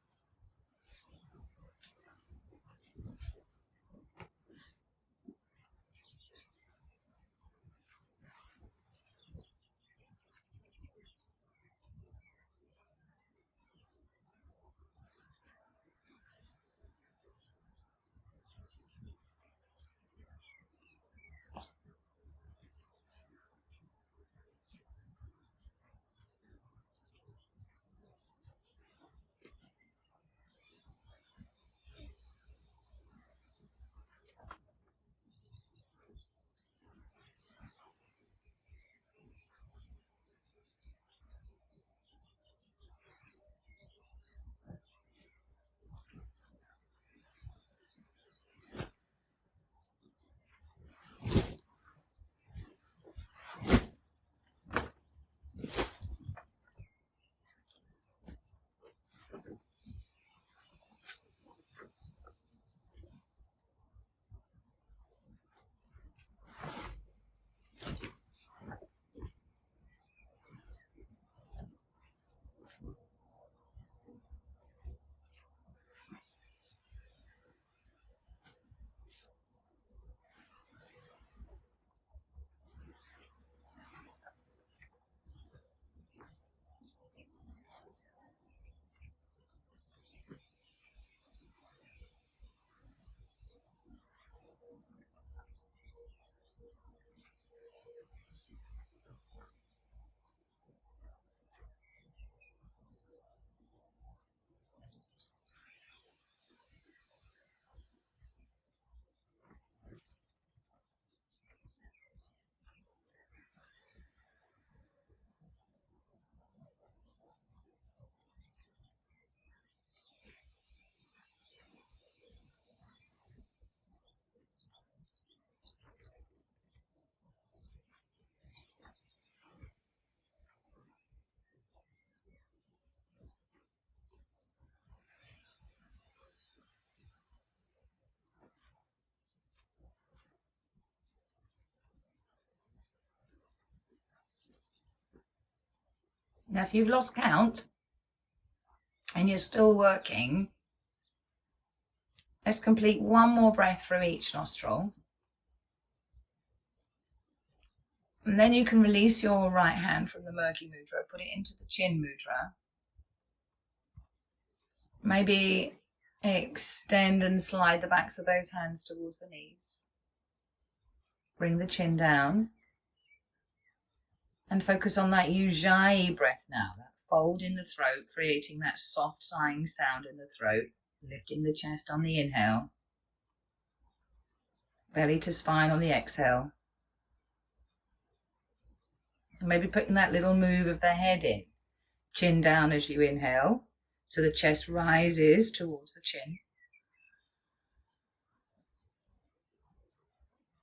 Now, if you've lost count, and you're still working, let's complete one more breath through each nostril. And then you can release your right hand from the Murgi Mudra, put it into the Chin Mudra. Maybe extend and slide the backs of those hands towards the knees. Bring the chin down. And focus on that Ujjayi breath now, that fold in the throat, creating that soft sighing sound in the throat, lifting the chest on the inhale. Belly to spine on the exhale. Maybe putting that little move of the head in. Chin down as you inhale, so the chest rises towards the chin.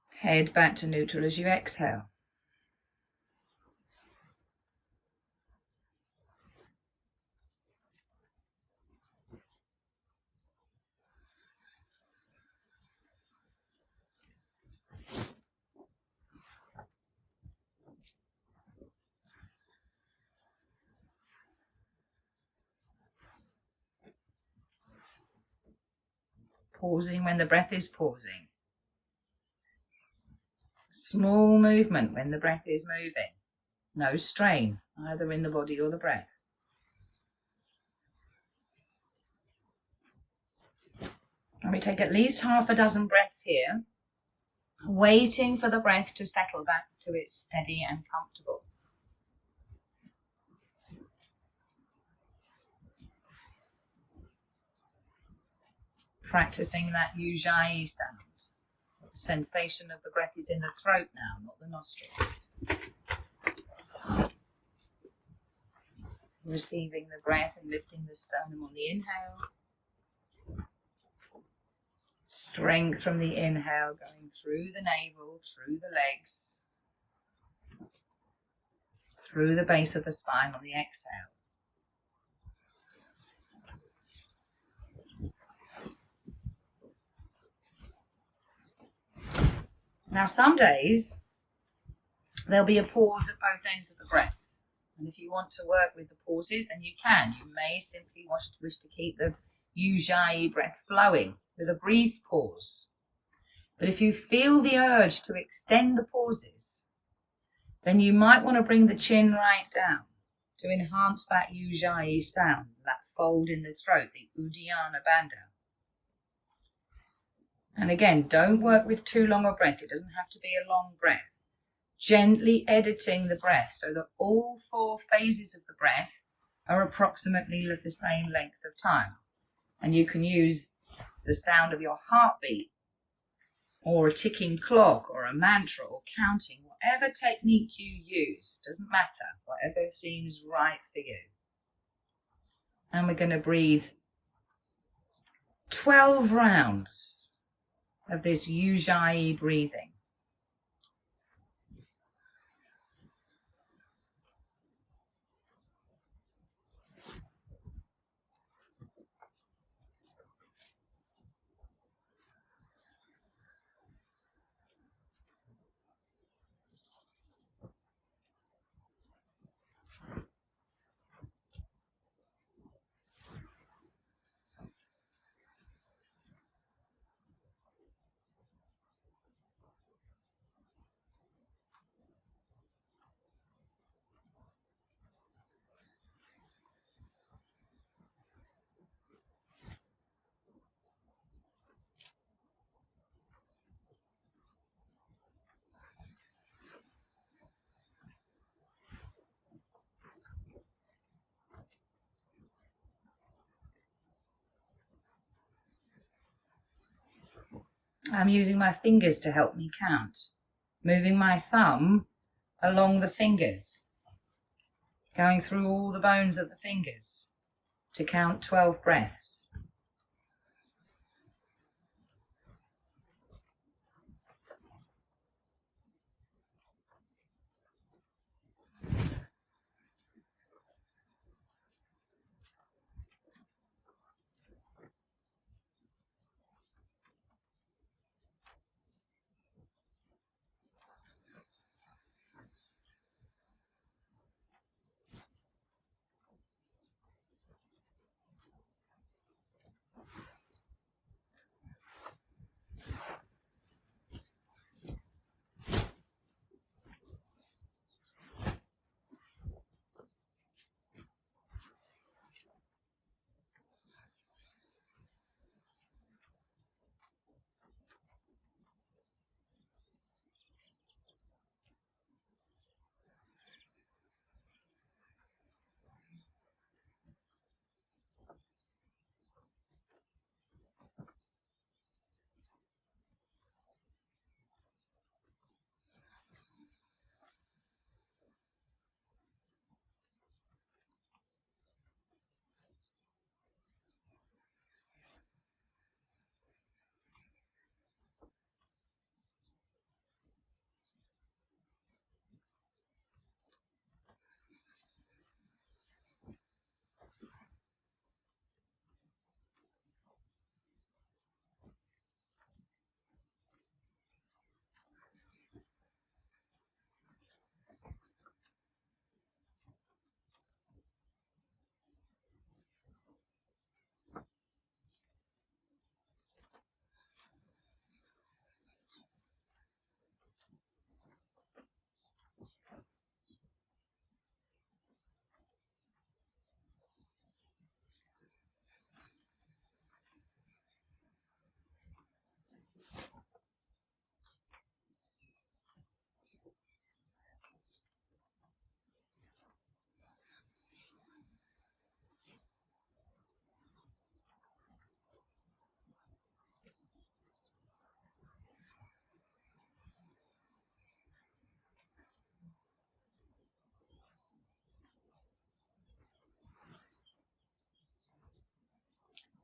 Head back to neutral as you exhale. Pausing when the breath is pausing. Small movement when the breath is moving. No strain, either in the body or the breath. And we take at least half a dozen breaths here, waiting for the breath to settle back to its steady and comfortable. Practicing that Ujjayi sound. The sensation of the breath is in the throat now, not the nostrils. Receiving the breath and lifting the sternum on the inhale. Strength from the inhale going through the navel, through the legs, through the base of the spine on the exhale. Now some days there'll be a pause at both ends of the breath. And if you want to work with the pauses, then you can. You may simply wish to keep the Ujjayi breath flowing with a brief pause. But if you feel the urge to extend the pauses, then you might want to bring the chin right down to enhance that Ujjayi sound, that fold in the throat, the Uddiyana Bandha. And again, don't work with too long a breath. It doesn't have to be a long breath. Gently editing the breath so that all four phases of the breath are approximately the same length of time. And you can use the sound of your heartbeat or a ticking clock or a mantra or counting, whatever technique you use, doesn't matter, whatever seems right for you. And we're going to breathe 12 rounds of this Ujjayi breathing. I'm using my fingers to help me count, moving my thumb along the fingers, going through all the bones of the fingers to count 12 breaths.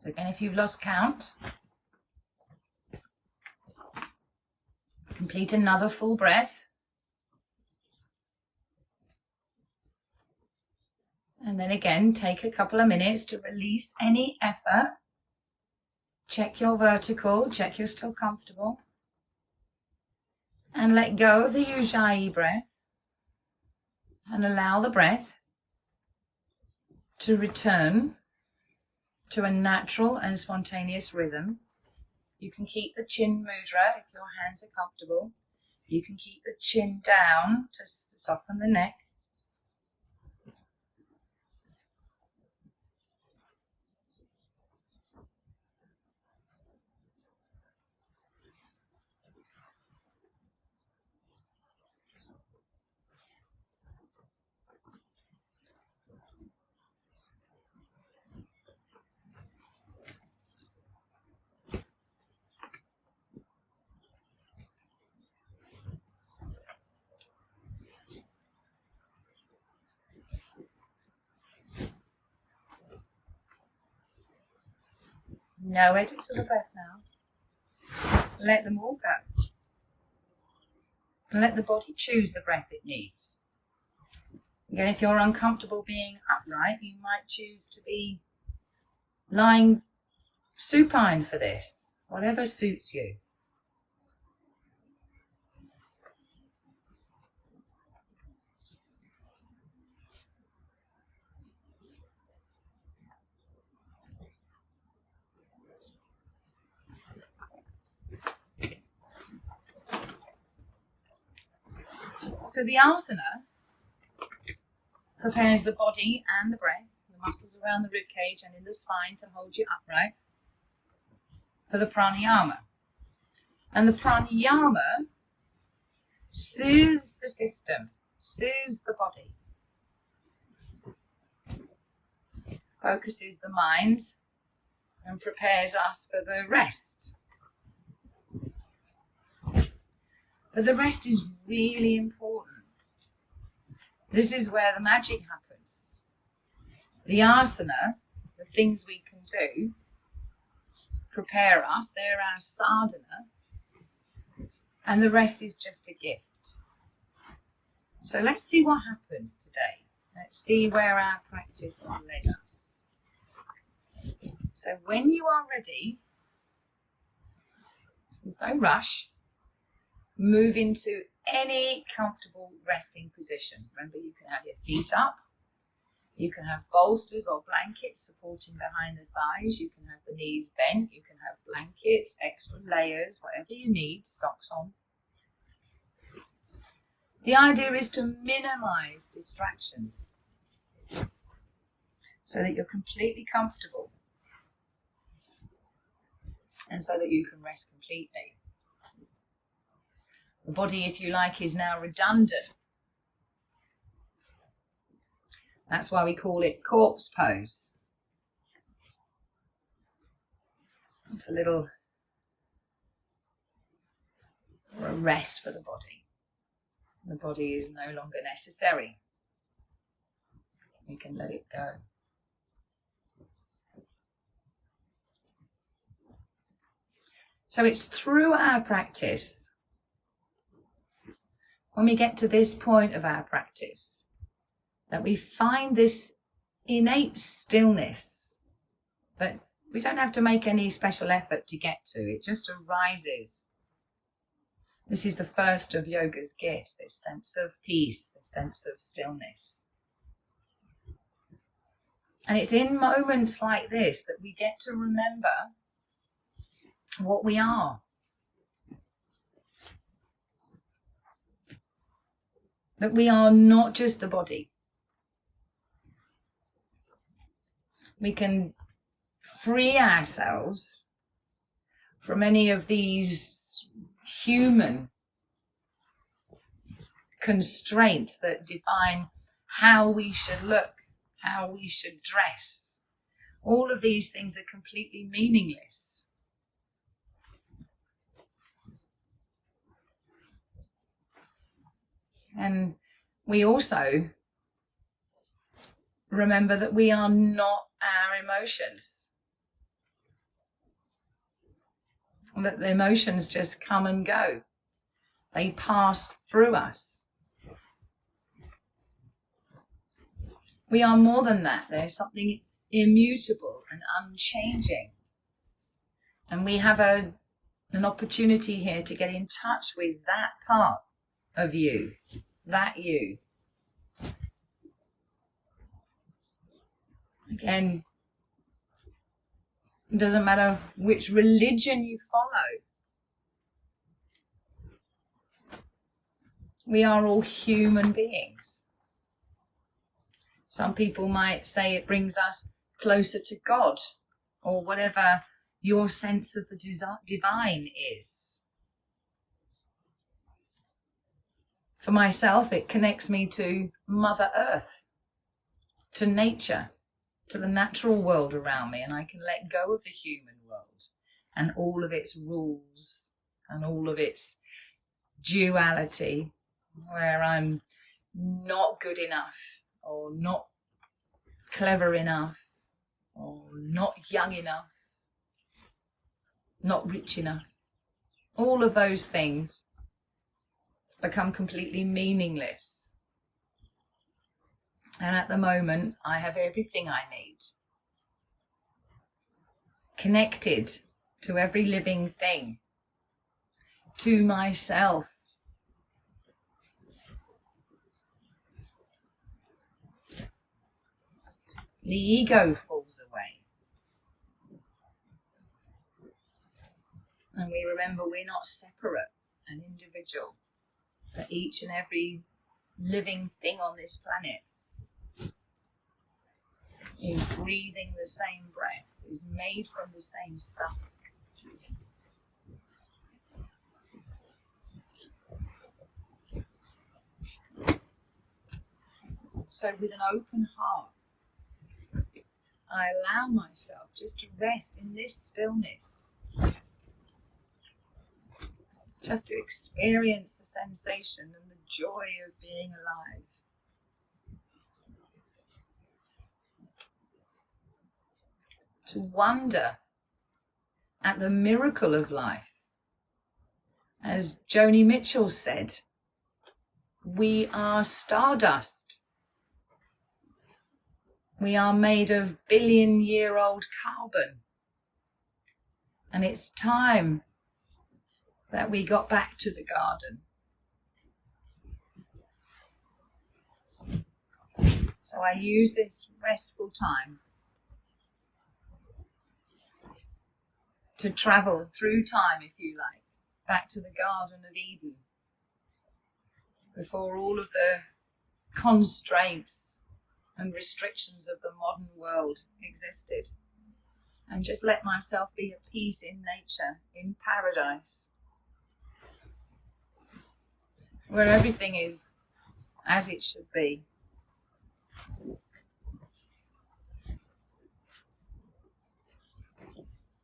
So again, if you've lost count, complete another full breath. And then again, take a couple of minutes to release any effort. Check your vertical, check you're still comfortable. And let go of the Ujjayi breath. And allow the breath to return to a natural and spontaneous rhythm. You can keep the chin mudra if your hands are comfortable. You can keep the chin down to soften the neck. No edits of the breath now. Let them all go. And let the body choose the breath it needs. Again, if you're uncomfortable being upright, you might choose to be lying supine for this, whatever suits you. So the asana prepares the body and the breath, the muscles around the rib cage and in the spine to hold you upright for the pranayama. And the pranayama soothes the system, soothes the body, focuses the mind and prepares us for the rest. But the rest is really important. This is where the magic happens. The asana, the things we can do, prepare us, they're our sadhana, and the rest is just a gift. So let's see what happens today. Let's see where our practice has led us. So when you are ready, there's no rush. Move into any comfortable resting position. Remember, you can have your feet up. You can have bolsters or blankets supporting behind the thighs. You can have the knees bent. You can have blankets, extra layers, whatever you need, socks on. The idea is to minimize distractions so that you're completely comfortable and so that you can rest completely. The body, if you like, is now redundant. That's why we call it corpse pose. It's a little rest for the body. The body is no longer necessary. We can let it go. So it's through our practice, when we get to this point of our practice, that we find this innate stillness that we don't have to make any special effort to get to. It just arises. This is the first of yoga's gifts, this sense of peace, this sense of stillness. And it's in moments like this that we get to remember what we are. That we are not just the body. We can free ourselves from any of these human constraints that define how we should look, how we should dress. All of these things are completely meaningless. And we also remember that we are not our emotions. that the emotions just come and go. They pass through us. We are more than that. There's something immutable and unchanging. And we have an opportunity here to get in touch with that part of you, that you. Again, it doesn't matter which religion you follow. We are all human beings. Some people might say it brings us closer to God, or whatever your sense of the divine is. For myself, it connects me to Mother Earth, to nature, to the natural world around me, and I can let go of the human world and all of its rules and all of its duality, where I'm not good enough, or not clever enough, or not young enough, not rich enough. All of those things become completely meaningless. And at the moment, I have everything I need. Connected to every living thing, to myself. The ego falls away. And we remember we're not separate and individual. That each and every living thing on this planet is breathing the same breath, is made from the same stuff. So with an open heart, I allow myself just to rest in this stillness. Just to experience the sensation and the joy of being alive. To wonder at the miracle of life. As Joni Mitchell said, we are stardust. We are made of billion-year-old carbon. And it's time that we got back to the garden. So I use this restful time to travel through time, if you like, back to the Garden of Eden, before all of the constraints and restrictions of the modern world existed, and just let myself be at peace in nature, in paradise, where everything is as it should be.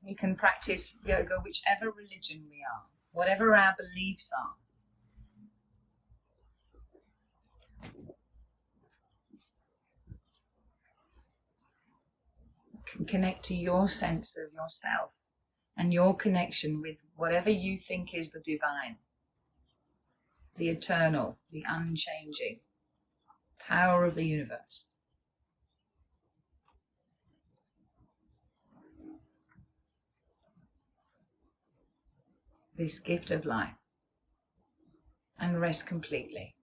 We can practice yoga whichever religion we are, whatever our beliefs are. You can connect to your sense of yourself and your connection with whatever you think is the divine, the eternal, the unchanging power of the universe. This gift of life, and rest completely.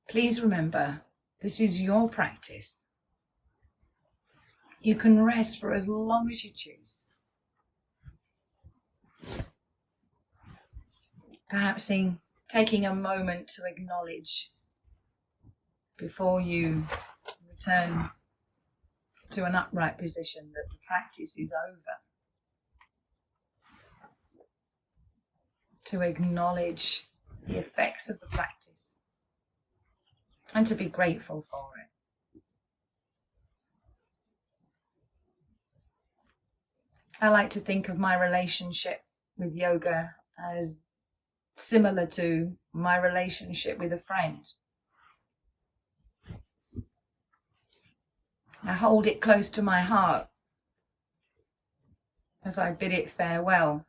Please remember, this is your practice. You can rest for as long as you choose. Perhaps taking a moment to acknowledge before you return to an upright position that the practice is over. To acknowledge the effects of the practice and to be grateful for it. I like to think of my relationship with yoga as similar to my relationship with a friend. I hold it close to my heart as I bid it farewell,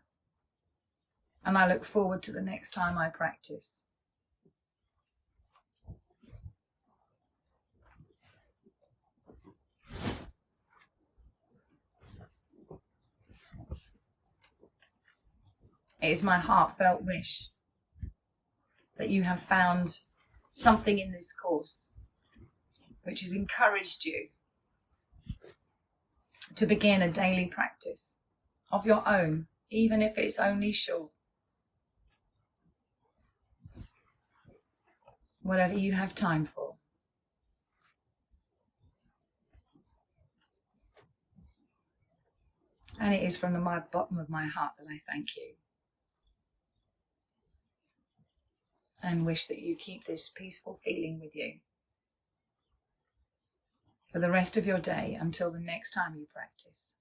and I look forward to the next time I practice. It is my heartfelt wish that you have found something in this course which has encouraged you to begin a daily practice of your own, even if it's only short. Whatever you have time for. And it is from the bottom of my heart that I thank you. And wish that you keep this peaceful feeling with you for the rest of your day until the next time you practice.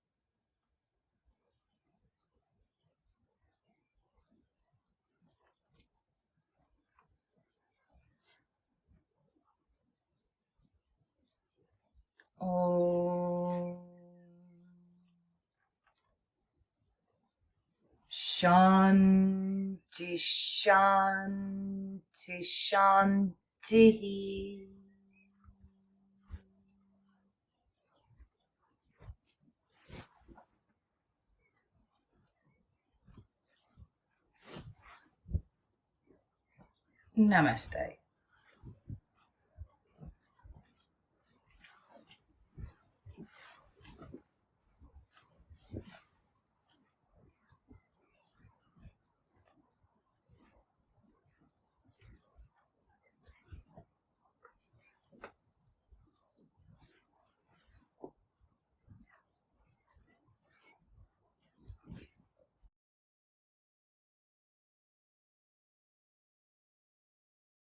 Om Shanti Shanti Shanti. Namaste.